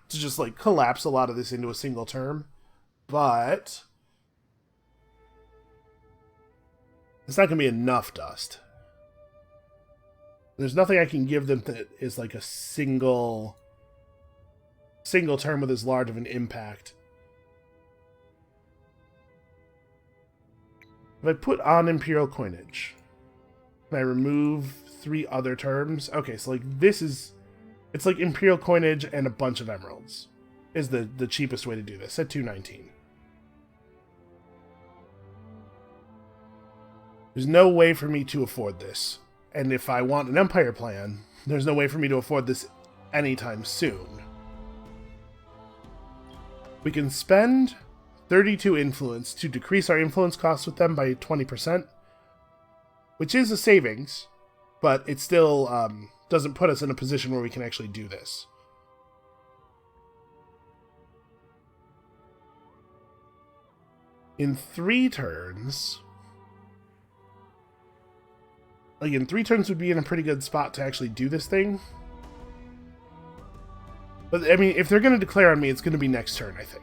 to just, like, collapse a lot of this into a single term. But it's not going to be enough dust. There's nothing I can give them that is like a single term with as large of an impact. If I put on Imperial coinage, can I remove 3 other terms? Okay, so like this is, it's like Imperial coinage and a bunch of emeralds is the cheapest way to do this at 219. There's no way for me to afford this. And if I want an Empire plan, there's no way for me to afford this anytime soon. We can spend 32 influence to decrease our influence costs with them by 20%, which is a savings, but it still doesn't put us in a position where we can actually do this. In 3 turns... Like, in 3 turns would be in a pretty good spot to actually do this thing. But, I mean, if they're going to declare on me, it's going to be next turn, I think.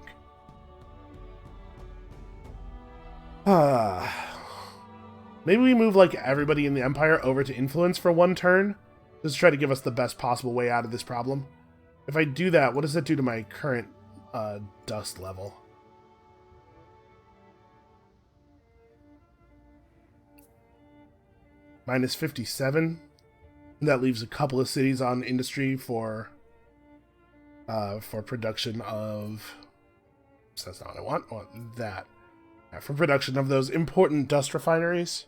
Maybe we move, like, everybody in the Empire over to influence for 1 turn. Just to try to give us the best possible way out of this problem. If I do that, what does that do to my current dust level? Minus 57. That leaves a couple of cities on industry for production of So that's not what I want. I want that. For production of those important dust refineries.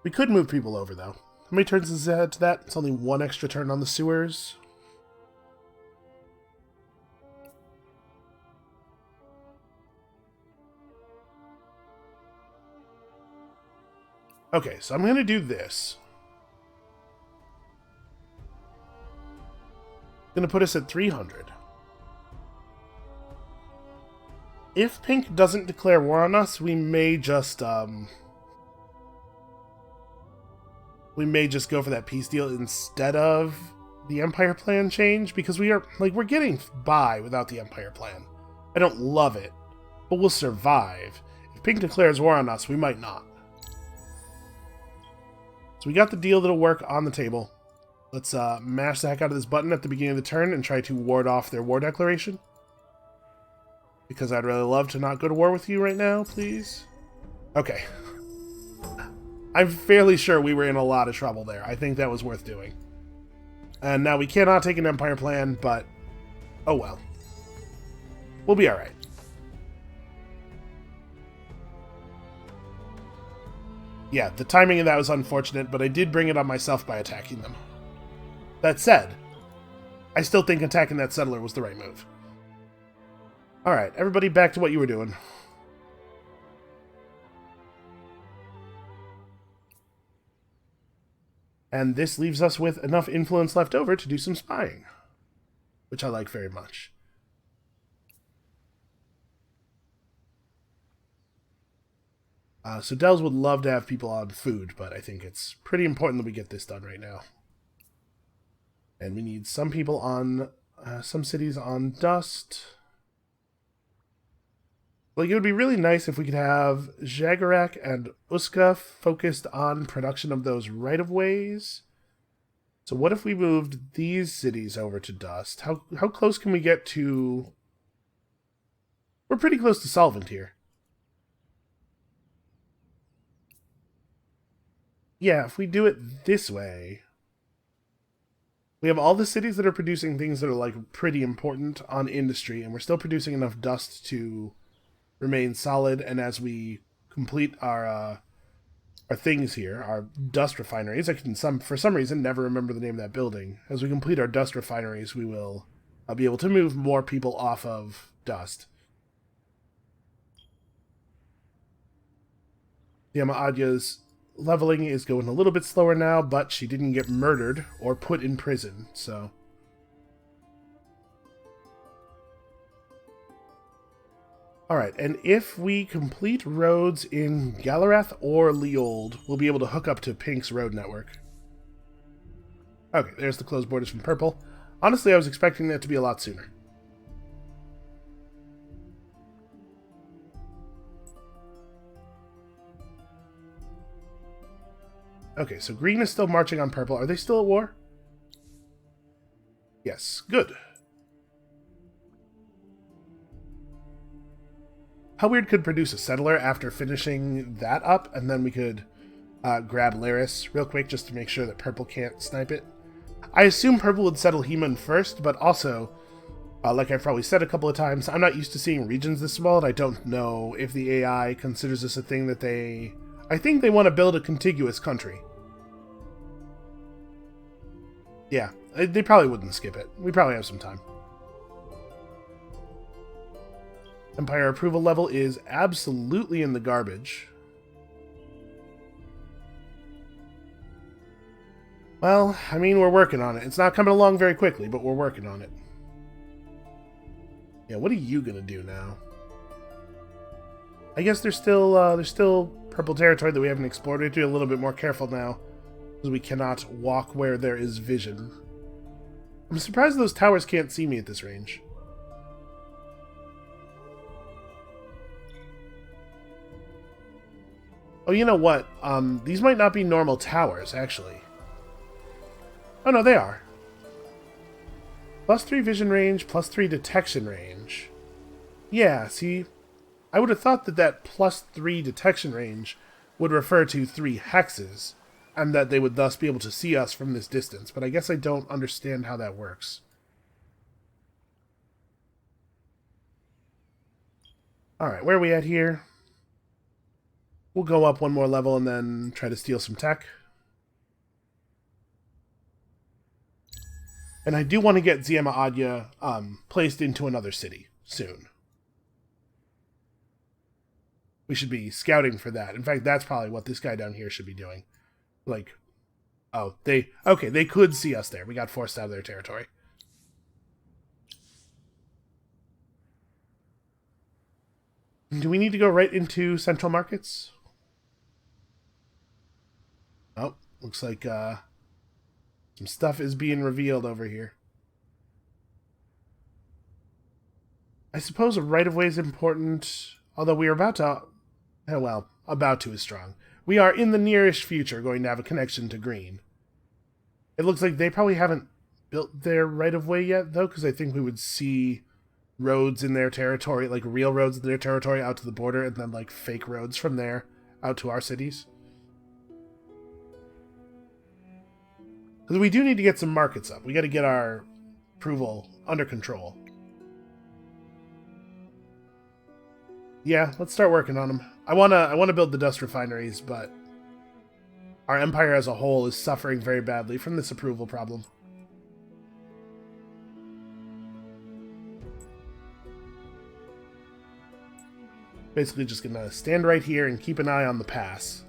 We could move people over, though. How many turns is that to that? It's only one extra turn on the sewers. Okay, so I'm going to do this. I'm going to put us at 300. If Pink doesn't declare war on us, we may just go for that peace deal instead of the Empire plan change, because we're getting by without the Empire plan. I don't love it, but we'll survive. If Pink declares war on us, we might not. So we got the deal that'll work on the table. Let's mash the heck out of this button at the beginning of the turn and try to ward off their war declaration. Because I'd really love to not go to war with you right now, please. Okay. I'm fairly sure we were in a lot of trouble there. I think that was worth doing. And now we cannot take an Empire plan, but oh well. We'll be alright. Yeah, the timing of that was unfortunate, but I did bring it on myself by attacking them. That said, I still think attacking that settler was the right move. Alright, everybody back to what you were doing. And this leaves us with enough influence left over to do some spying, which I like very much. So Dells would love to have people on food, but I think it's pretty important that we get this done right now. And we need some people on, some cities on dust. Like, it would be really nice if we could have Jagarak and Uska focused on production of those right-of-ways. So what if we moved these cities over to dust? How close can we get to... We're pretty close to solvent here. Yeah, if we do it this way, we have all the cities that are producing things that are, like, pretty important on industry, and we're still producing enough dust to remain solid, and as we complete our things here, our dust refineries, I can, for some reason, never remember the name of that building. As we complete our dust refineries, we will be able to move more people off of dust. Yama Adya's leveling is going a little bit slower now, but she didn't get murdered or put in prison, so... Alright, and if we complete roads in Galarath or Leold, we'll be able to hook up to Pink's road network. Okay, there's the closed borders from Purple. Honestly, I was expecting that to be a lot sooner. Okay, so Green is still marching on Purple. Are they still at war? Yes, good. How weird could produce a settler after finishing that up, and then we could grab Laris real quick just to make sure that Purple can't snipe it. I assume Purple would settle Heman first, but also, like I've probably said a couple of times, I'm not used to seeing regions this small, and I don't know if the AI considers this a thing that they... I think they want to build a contiguous country. Yeah, they probably wouldn't skip it. We probably have some time. Empire approval level is absolutely in the garbage. Well, I mean, we're working on it. It's not coming along very quickly, but we're working on it. Yeah, what are you gonna do now? I guess there's still purple territory that we haven't explored. We have to be a little bit more careful now, because we cannot walk where there is vision. I'm surprised those towers can't see me at this range. Oh, you know what? These might not be normal towers, actually. Oh, no, they are. +3 vision range, +3 detection range. Yeah, see, I would have thought that that +3 detection range would refer to 3 hexes, and that they would thus be able to see us from this distance, but I guess I don't understand how that works. Alright, where are we at here? We'll go up one more level and then try to steal some tech. And I do want to get Ziema Adya placed into another city soon. We should be scouting for that. In fact, that's probably what this guy down here should be doing. Like, oh, they could see us there. We got forced out of their territory. Do we need to go right into central markets? Oh, looks like some stuff is being revealed over here. I suppose a right-of-way is important, although we are about to... Oh, well, about to is strong. We are in the nearest future going to have a connection to green. It looks like they probably haven't built their right-of-way yet, though, because I think we would see roads in their territory, like real roads in their territory out to the border, and then like fake roads from there out to our cities. Because we do need to get some markets up. We got to get our approval under control. Yeah, let's start working on them. I wanna build the dust refineries, but our empire as a whole is suffering very badly from this approval problem. Basically just gonna stand right here and keep an eye on the pass.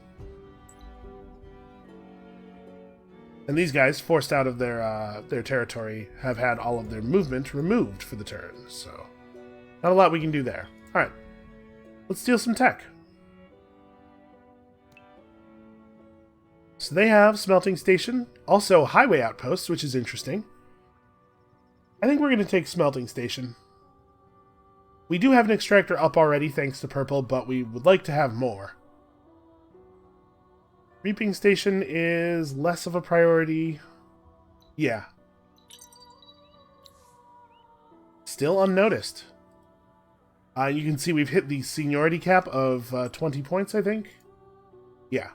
And these guys, forced out of their territory, have had all of their movement removed for the turn, so not a lot we can do there. Alright, let's steal some tech. So they have smelting station, also highway outposts, which is interesting. I think we're going to take smelting station. We do have an extractor up already, thanks to purple, but we would like to have more. Reaping station is less of a priority. Yeah. Still unnoticed. You can see we've hit the seniority cap of 20 points, I think. Yeah.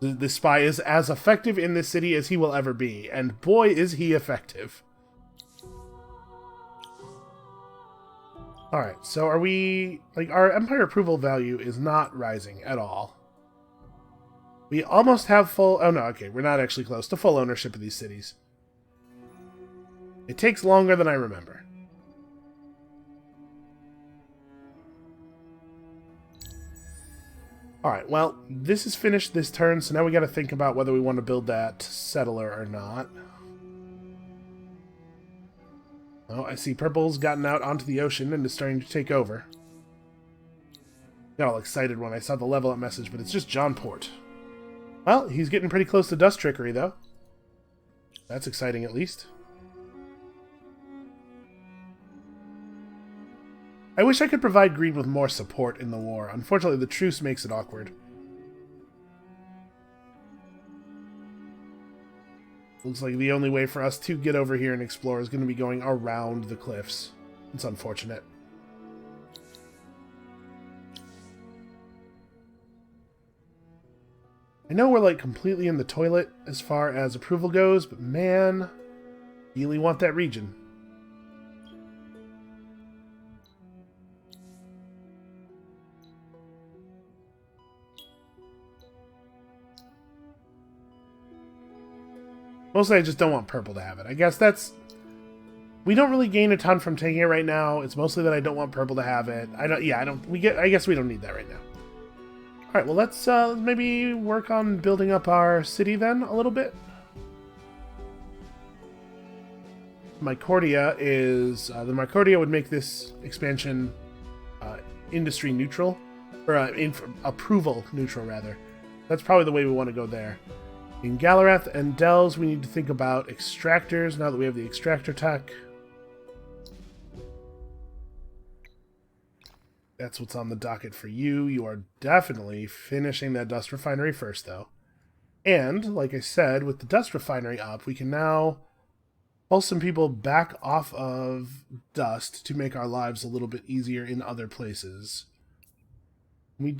The spy is as effective in this city as he will ever be, and boy is he effective. Alright, so are we... Like, our empire approval value is not rising at all. We almost have full... Oh no, okay, we're not actually close to full ownership of these cities. It takes longer than I remember. Alright, well, this is finished this turn, so now we gotta think about whether we want to build that settler or not. Oh, I see purple's gotten out onto the ocean and is starting to take over. Got all excited when I saw the level up message, but it's just John Port. Well, he's getting pretty close to dust trickery, though. That's exciting, at least. I wish I could provide green with more support in the war. Unfortunately, the truce makes it awkward. Looks like the only way for us to get over here and explore is going to be going around the cliffs. It's unfortunate. I know we're like completely in the toilet as far as approval goes, but man, really want that region. Mostly I just don't want purple to have it. I guess that's... We don't really gain a ton from taking it right now. It's mostly that I don't want purple to have it. I guess we don't need that right now. Alright, well let's maybe work on building up our city then a little bit. Mycordia is... the Mycordia would make this expansion industry neutral. Or approval neutral, rather. That's probably the way we want to go there. In Galarath and Dells, we need to think about extractors now that we have the extractor tech. That's what's on the docket for you. You are definitely finishing that dust refinery first, though. And, like I said, with the dust refinery up, we can now pull some people back off of dust to make our lives a little bit easier in other places. We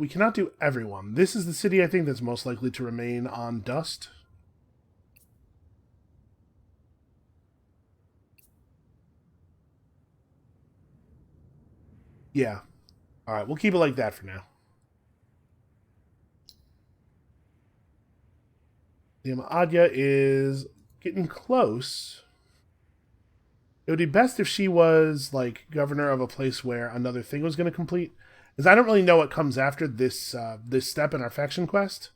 cannot do everyone. This is the city, I think, that's most likely to remain on dust. Yeah. Alright, we'll keep it like that for now. The Adya is getting close. It would be best if she was, like, governor of a place where another thing was going to complete. Because I don't really know what comes after this this step in our faction quest.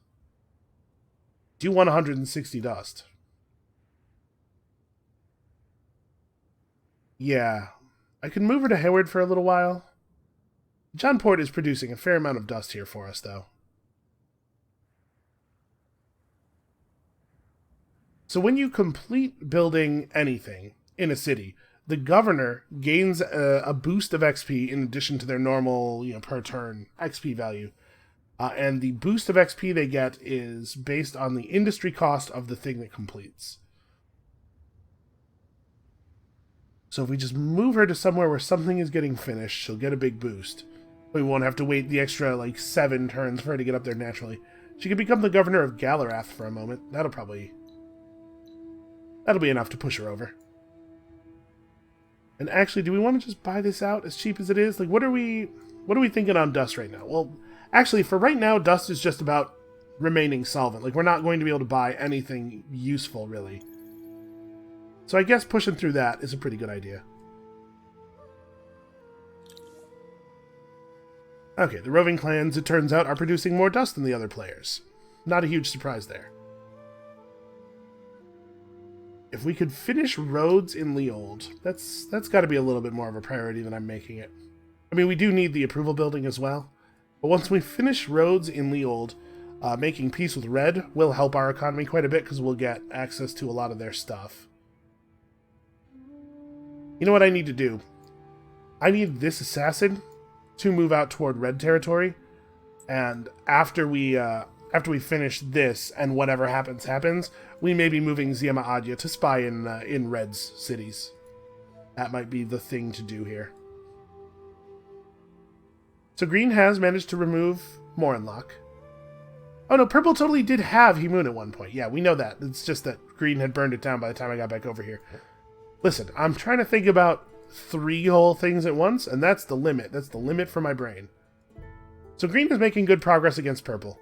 Do 160 dust. Yeah. I could move her to Hayward for a little while. Johnport is producing a fair amount of dust here for us, though. So when you complete building anything in a city, the governor gains a boost of XP in addition to their normal, per turn XP value. And the boost of XP they get is based on the industry cost of the thing that completes. So if we just move her to somewhere where something is getting finished, she'll get a big boost. We won't have to wait the extra, 7 turns for her to get up there naturally. She could become the governor of Galarath for a moment. That'll be enough to push her over. And actually, do we want to just buy this out as cheap as it is? What are we thinking on dust right now? Well, actually, for right now, dust is just about remaining solvent. We're not going to be able to buy anything useful, really. So I guess pushing through that is a pretty good idea. Okay, the roving clans, it turns out, are producing more dust than the other players. Not a huge surprise there. If we could finish roads in Leold, that's got to be a little bit more of a priority than I'm making it. I mean, we do need the approval building as well. But once we finish roads in Leold, making peace with Red will help our economy quite a bit because we'll get access to a lot of their stuff. You know what I need to do? I need this assassin to move out toward Red territory, and after we finish this and whatever happens, we may be moving Ziema Adya to spy in Red's cities. That might be the thing to do here. So Green has managed to remove Morinlock. Oh no, Purple totally did have Himoon at one point. Yeah, we know that. It's just that Green had burned it down by the time I got back over here. Listen, I'm trying to think about 3 whole things at once, and that's the limit. That's the limit for my brain. So Green is making good progress against Purple.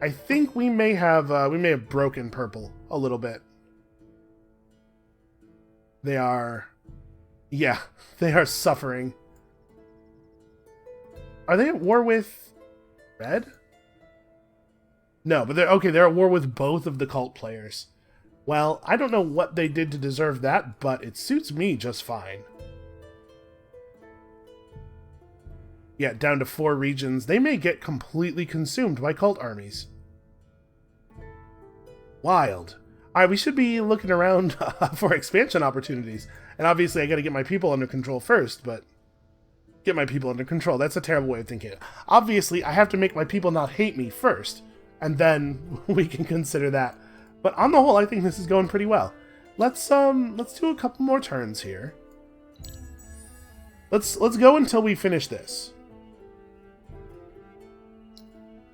I think we may have broken Purple a little bit. They are suffering. Are they at war with Red? No, but they're at war with both of the cult players. Well, I don't know what they did to deserve that, but it suits me just fine. Yeah, down to 4 regions. They may get completely consumed by cult armies. Wild. Alright, we should be looking around for expansion opportunities. And obviously I gotta get my people under control first, but... Get my people under control. That's a terrible way of thinking. Obviously, I have to make my people not hate me first, and then we can consider that. But on the whole, I think this is going pretty well. Let's do a couple more turns here. Let's go until we finish this.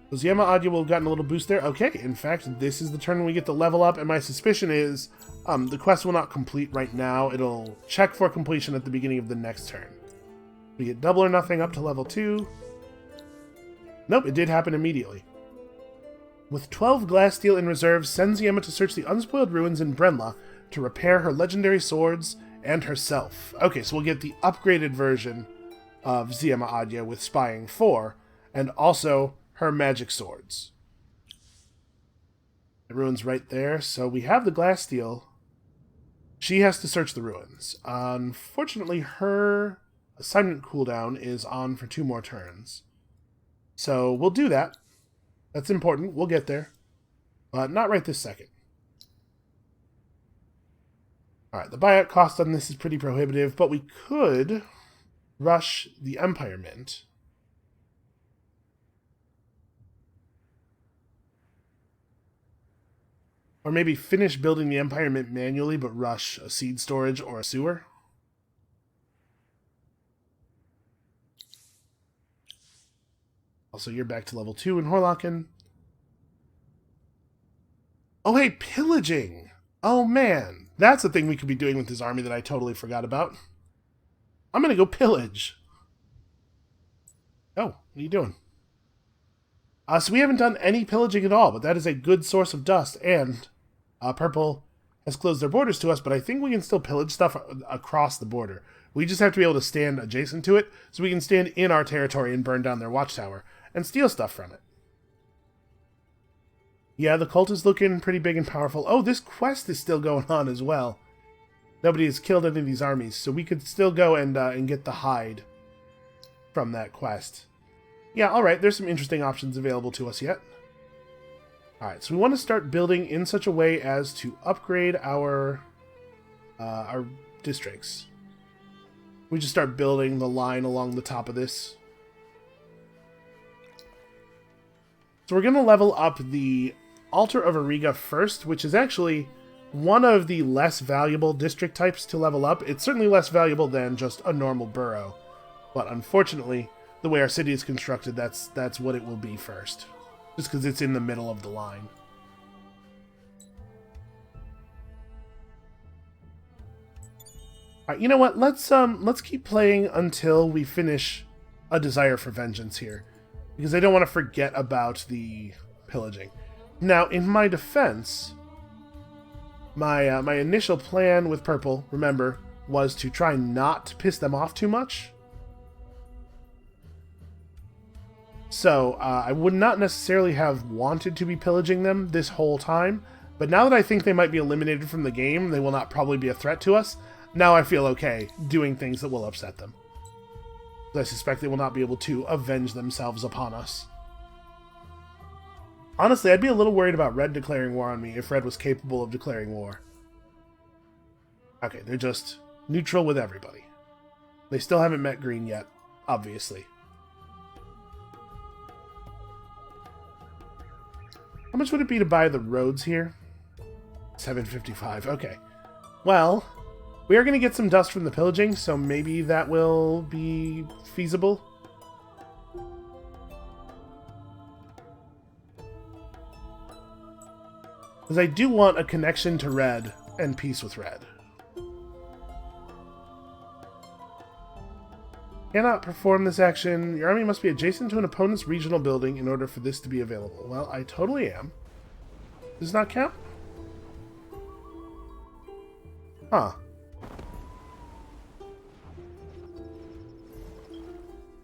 So Ziema Adya will have gotten a little boost there. Okay, in fact, this is the turn when we get to level up, and my suspicion is the quest will not complete right now. It'll check for completion at the beginning of the next turn. We get double or nothing up to level 2. Nope, it did happen immediately. With 12 glass steel in reserve, send Ziema to search the unspoiled ruins in Brenla to repair her legendary swords and herself. Okay, so we'll get the upgraded version of Ziema Adya with Spying 4, and also her magic swords. The ruins right there, so we have the glass steel. She has to search the ruins. Unfortunately, her assignment cooldown is on for 2 more turns. So we'll do that. That's important. We'll get there. Not right this second. Alright, the buyout cost on this is pretty prohibitive, but we could rush the Empire Mint. Or maybe finish building the Empire Mint manually, but rush a seed storage or a sewer. Also, you're back to level 2 in Horlocken. Oh, hey, pillaging! Oh, man. That's a thing we could be doing with this army that I totally forgot about. I'm gonna go pillage. Oh, what are you doing? So we haven't done any pillaging at all, but that is a good source of dust, and Purple has closed their borders to us, but I think we can still pillage stuff across the border. We just have to be able to stand adjacent to it, so we can stand in our territory and burn down their watchtower, and steal stuff from it. Yeah, the cult is looking pretty big and powerful. Oh, this quest is still going on as well. Nobody has killed any of these armies, so we could still go and get the hide from that quest. Yeah, alright, there's some interesting options available to us yet. Alright, so we want to start building in such a way as to upgrade our districts. We just start building the line along the top of this. So we're going to level up the Altar of Ariga first, which is actually one of the less valuable district types to level up. It's certainly less valuable than just a normal borough, but unfortunately, the way our city is constructed, that's what it will be first. Just because it's in the middle of the line. Alright, you know what? Let's keep playing until we finish a Desire for Vengeance here. Because I don't want to forget about the pillaging. Now, in my defense, my initial plan with Purple, remember, was to try not to piss them off too much. So, I would not necessarily have wanted to be pillaging them this whole time, but now that I think they might be eliminated from the game, they will not probably be a threat to us, now I feel okay doing things that will upset them. I suspect they will not be able to avenge themselves upon us. Honestly, I'd be a little worried about Red declaring war on me if Red was capable of declaring war. Okay, they're just neutral with everybody. They still haven't met Green yet, obviously. How much would it be to buy the roads here? $7.55. Okay. Well, we are going to get some dust from the pillaging, so maybe that will be feasible. Because I do want a connection to Red and peace with Red. Cannot perform this action. Your army must be adjacent to an opponent's regional building in order for this to be available. Well, I totally am. Does not count? Huh.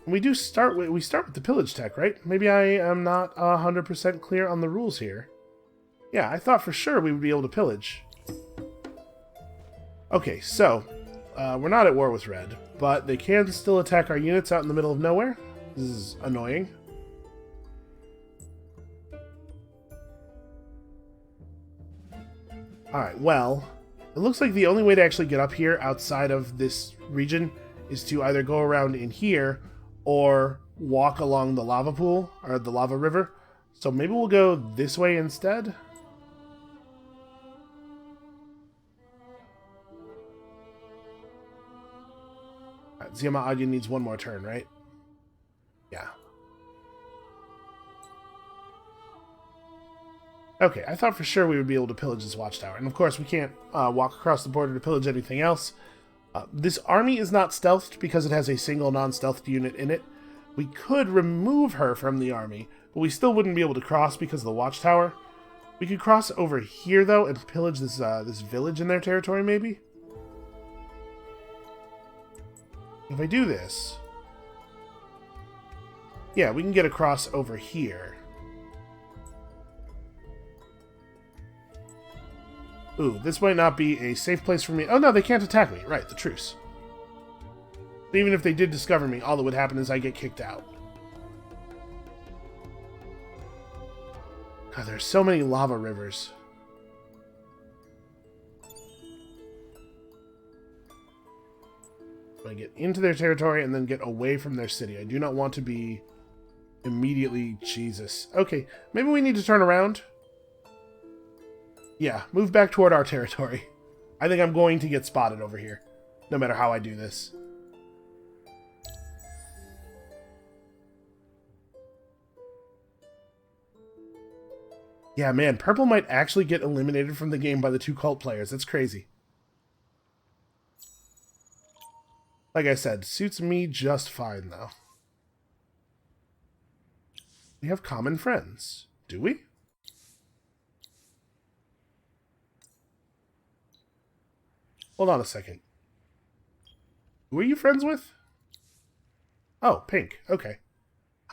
We start with the pillage tech, right? Maybe I am not 100% clear on the rules here. Yeah, I thought for sure we would be able to pillage. Okay, so we're not at war with Red, but they can still attack our units out in the middle of nowhere. This is annoying. Alright, well, it looks like the only way to actually get up here outside of this region is to either go around in here or walk along the lava pool, or the lava river. So maybe we'll go this way instead. Alright, Ziyama Adya needs one more turn, right? Yeah. Okay, I thought for sure we would be able to pillage this watchtower. And of course, we can't walk across the border to pillage anything else. This army is not stealthed because it has a single non-stealthed unit in it. We could remove her from the army, but we still wouldn't be able to cross because of the watchtower. We could cross over here, though, and pillage this this village in their territory, maybe? If I do this... yeah, we can get across over here. Ooh, this might not be a safe place for me. Oh no, they can't attack me. Right, the truce. Even if they did discover me, all that would happen is I get kicked out. God, there's so many lava rivers. I get into their territory and then get away from their city. I do not want to be immediately... Jesus. Okay, maybe we need to turn around. Yeah, move back toward our territory. I think I'm going to get spotted over here, no matter how I do this. Yeah, man, Purple might actually get eliminated from the game by the two cult players. That's crazy. Like I said, suits me just fine, though. We have common friends. Do we? Hold on a second. Who are you friends with? Oh, Pink. Okay.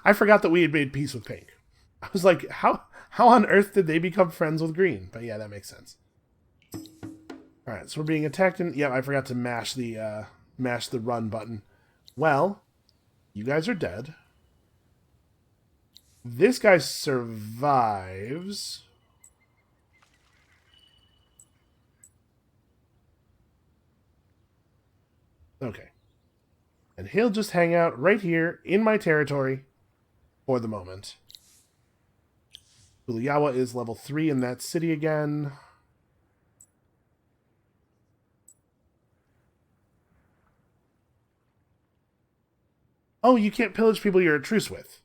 I forgot that we had made peace with Pink. I was like, how on earth did they become friends with Green? But yeah, that makes sense. Alright, so we're being attacked and... Yeah, I forgot to mash the run button. Well, you guys are dead. This guy survives. Okay. And he'll just hang out right here in my territory for the moment. Uluyawa is level 3 in that city again. Oh, you can't pillage people you're at truce with.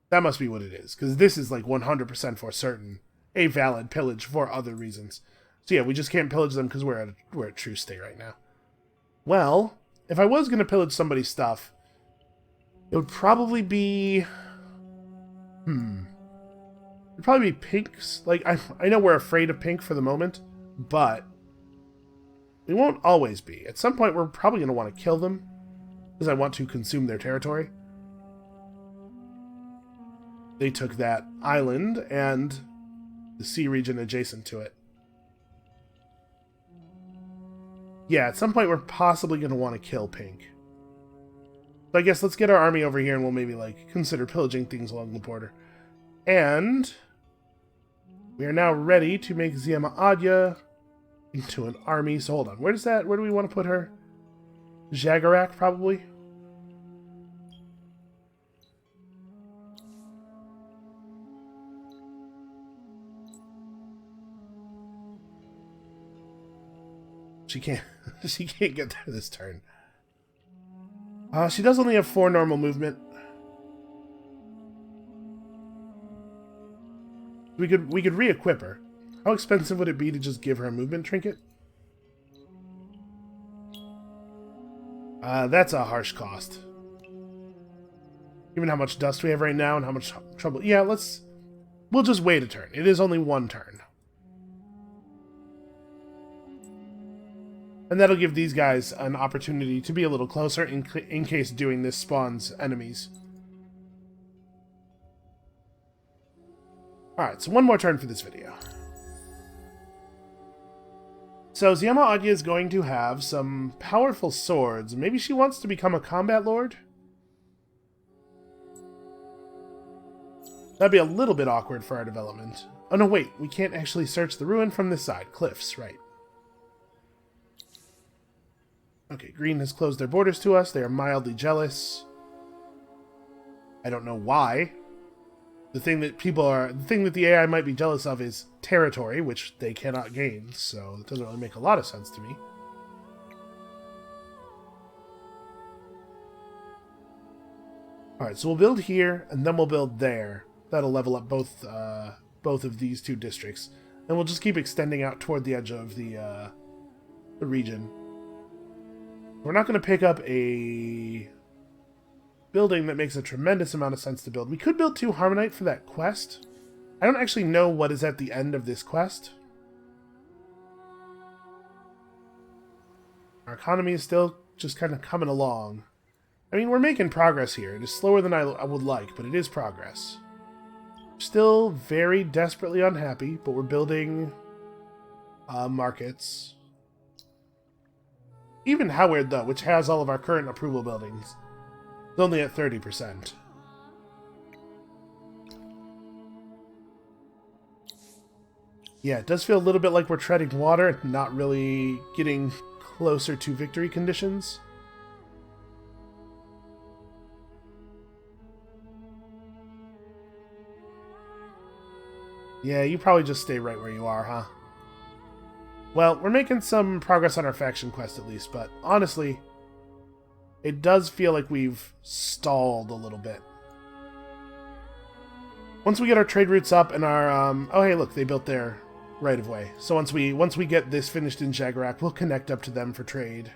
That must be what it is, because this is like 100% for certain a valid pillage for other reasons. So yeah, we just can't pillage them because we're at truce state right now. Well, if I was going to pillage somebody's stuff, it would probably be... It'd probably be Pink's. Like, I know we're afraid of Pink for the moment, but we won't always be. At some point, we're probably going to want to kill them, because I want to consume their territory. They took that island and the sea region adjacent to it. Yeah, at some point we're possibly going to want to kill Pink. So I guess let's get our army over here and we'll maybe, like, consider pillaging things along the border. And we are now ready to make Ziema Adya into an army. So hold on, where do we want to put her? Jagarak, probably? She can't get there this turn. She does only have 4 normal movement. We could re-equip her. How expensive would it be to just give her a movement trinket? That's a harsh cost. Given how much dust we have right now and how much trouble... Yeah, we'll just wait a turn. It is only 1 turn. And that'll give these guys an opportunity to be a little closer in case doing this spawns enemies. Alright, so 1 more turn for this video. So Ziema Adya is going to have some powerful swords. Maybe she wants to become a combat lord? That'd be a little bit awkward for our development. Oh no, wait, we can't actually search the ruin from this side. Cliffs, right. Okay, Green has closed their borders to us. They are mildly jealous. I don't know why. The thing that the AI might be jealous of is territory, which they cannot gain, so it doesn't really make a lot of sense to me. Alright, so we'll build here, and then we'll build there. That'll level up both of these 2 districts. And we'll just keep extending out toward the edge of the region. We're not going to pick up a building that makes a tremendous amount of sense to build. We could build 2 Harmonite for that quest. I don't actually know what is at the end of this quest. Our economy is still just kind of coming along. I mean, we're making progress here. It is slower than I would like, but it is progress. Still very desperately unhappy, but we're building markets. Even Howard, though, which has all of our current approval buildings, is only at 30%. Yeah, it does feel a little bit like we're treading water and not really getting closer to victory conditions. Yeah, you probably just stay right where you are, huh? Well, we're making some progress on our faction quest at least, but honestly, it does feel like we've stalled a little bit. Once we get our trade routes up and our... oh, hey, look, they built their right-of-way. So once we get this finished in Jagarak, we'll connect up to them for trade.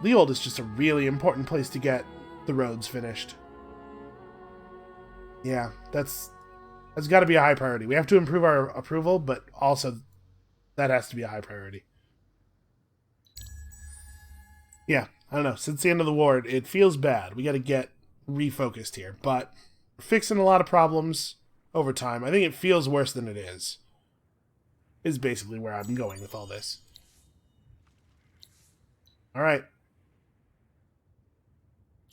Leold is just a really important place to get the roads finished. Yeah, that's got to be a high priority. We have to improve our approval, but also that has to be a high priority. Yeah, I don't know. Since the end of the war, it feels bad. We got to get refocused here, but we're fixing a lot of problems over time. I think it feels worse than it is basically where I'm going with all this. All right.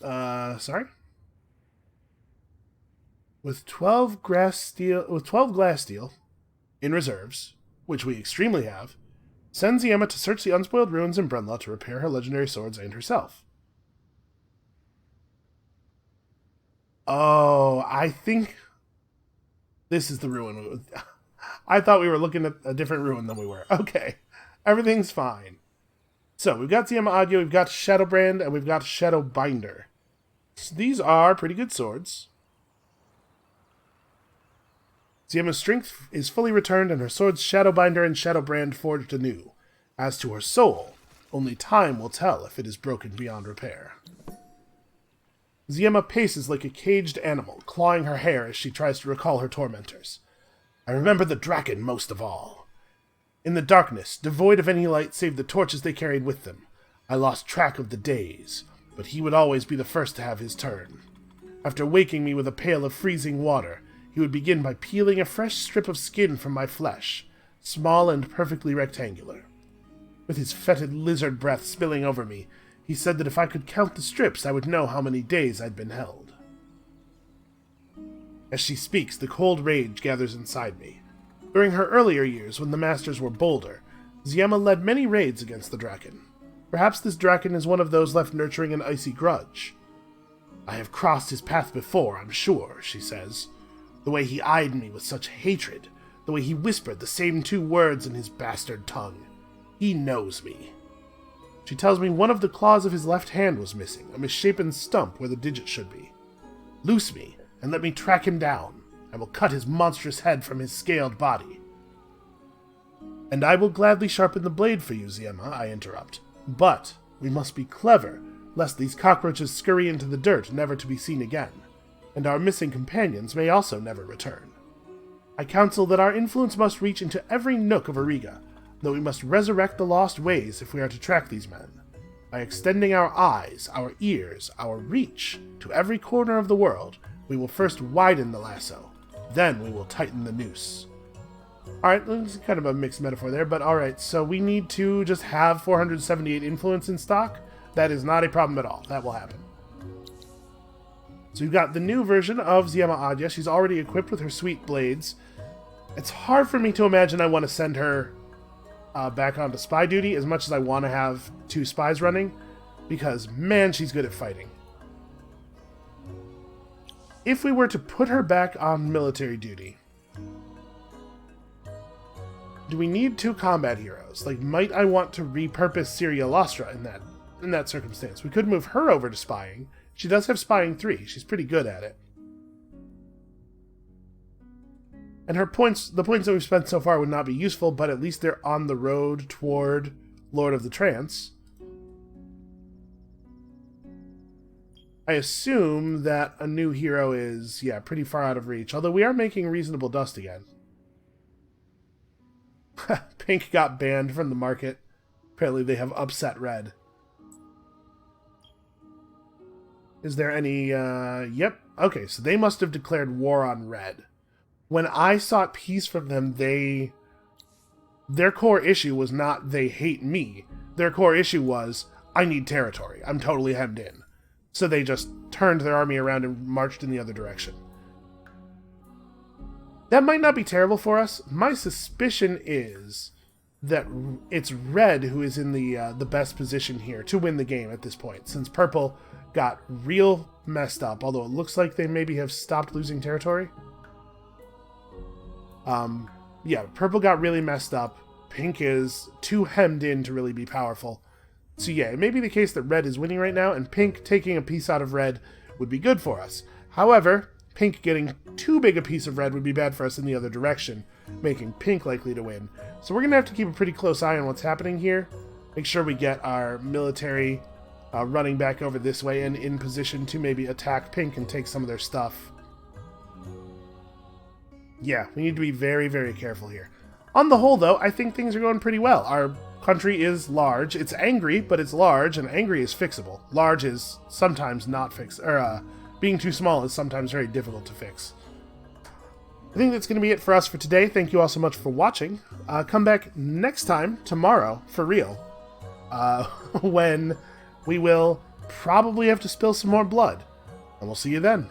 Sorry. With 12 glass steel in reserves, which we extremely have, sends Yema to search the unspoiled ruins in Brenla to repair her legendary swords and herself. Oh, I think this is the ruin. I thought we were looking at a different ruin than we were. Okay, everything's fine. So we've got Ziema Adyo, we've got Shadowbrand, and we've got Shadowbinder. So these are pretty good swords. Ziema's strength is fully returned, and her swords Shadowbinder and Shadowbrand forged anew. As to her soul, only time will tell if it is broken beyond repair. Ziema paces like a caged animal, clawing her hair as she tries to recall her tormentors. I remember the Draken most of all. In the darkness, devoid of any light save the torches they carried with them, I lost track of the days, but he would always be the first to have his turn. After waking me with a pail of freezing water, he would begin by peeling a fresh strip of skin from my flesh, small and perfectly rectangular. With his fetid lizard breath spilling over me, he said that if I could count the strips, I would know how many days I'd been held. As she speaks, the cold rage gathers inside me. During her earlier years, when the masters were bolder, Ziema led many raids against the Draken. Perhaps this Draken is one of those left nurturing an icy grudge. I have crossed his path before, I'm sure, she says. The way he eyed me with such hatred, the way he whispered the same two words in his bastard tongue. He knows me. She tells me one of the claws of his left hand was missing, a misshapen stump where the digit should be. Loose me, and let me track him down. I will cut his monstrous head from his scaled body. And I will gladly sharpen the blade for you, Ziema, I interrupt. But we must be clever, lest these cockroaches scurry into the dirt, never to be seen again, and our missing companions may also never return. I counsel that our influence must reach into every nook of Auriga, though we must resurrect the lost ways if we are to track these men. By extending our eyes, our ears, our reach to every corner of the world, we will first widen the lasso, then we will tighten the noose. Alright, this is kind of a mixed metaphor there, but alright, so we need to just have 478 influence in stock. That is not a problem at all. That will happen. So we've got the new version of Ziema Adya. She's already equipped with her sweet blades. It's hard for me to imagine I want to send her back onto spy duty as much as I want to have 2 spies running, because, man, she's good at fighting. If we were to put her back on military duty, do we need 2 combat heroes? Like, might I want to repurpose Syria Lastra in that circumstance? We could move her over to spying. She does have spying 3. She's pretty good at it. And the points that we've spent so far would not be useful, but at least they're on the road toward Lord of the Trance. I assume that a new hero is, pretty far out of reach, although we are making reasonable dust again. Pink got banned from the market. Apparently they have upset red. Is there any, Yep. Okay, so they must have declared war on red. When I sought peace from them, their core issue was not they hate me. Their core issue was, I need territory. I'm totally hemmed in. So they just turned their army around and marched in the other direction. That might not be terrible for us. My suspicion is that it's red who is in the best position here to win the game at this point, since purple got real messed up, although it looks like they maybe have stopped losing territory. Purple got really messed up. Pink is too hemmed in to really be powerful. So yeah, it may be the case that red is winning right now, and pink taking a piece out of red would be good for us. However, pink getting too big a piece of red would be bad for us in the other direction, making pink likely to win. So we're going to have to keep a pretty close eye on what's happening here. Make sure we get our military running back over this way and in position to maybe attack pink and take some of their stuff. Yeah, we need to be very, very careful here. On the whole, though, I think things are going pretty well. Our country is large. It's angry, but it's large, and angry is fixable. Large is sometimes not fixed, or being too small is sometimes very difficult to fix. I think that's going to be it for us for today. Thank you all so much for watching. Come back next time, tomorrow, for real, when we will probably have to spill some more blood. And we'll see you then.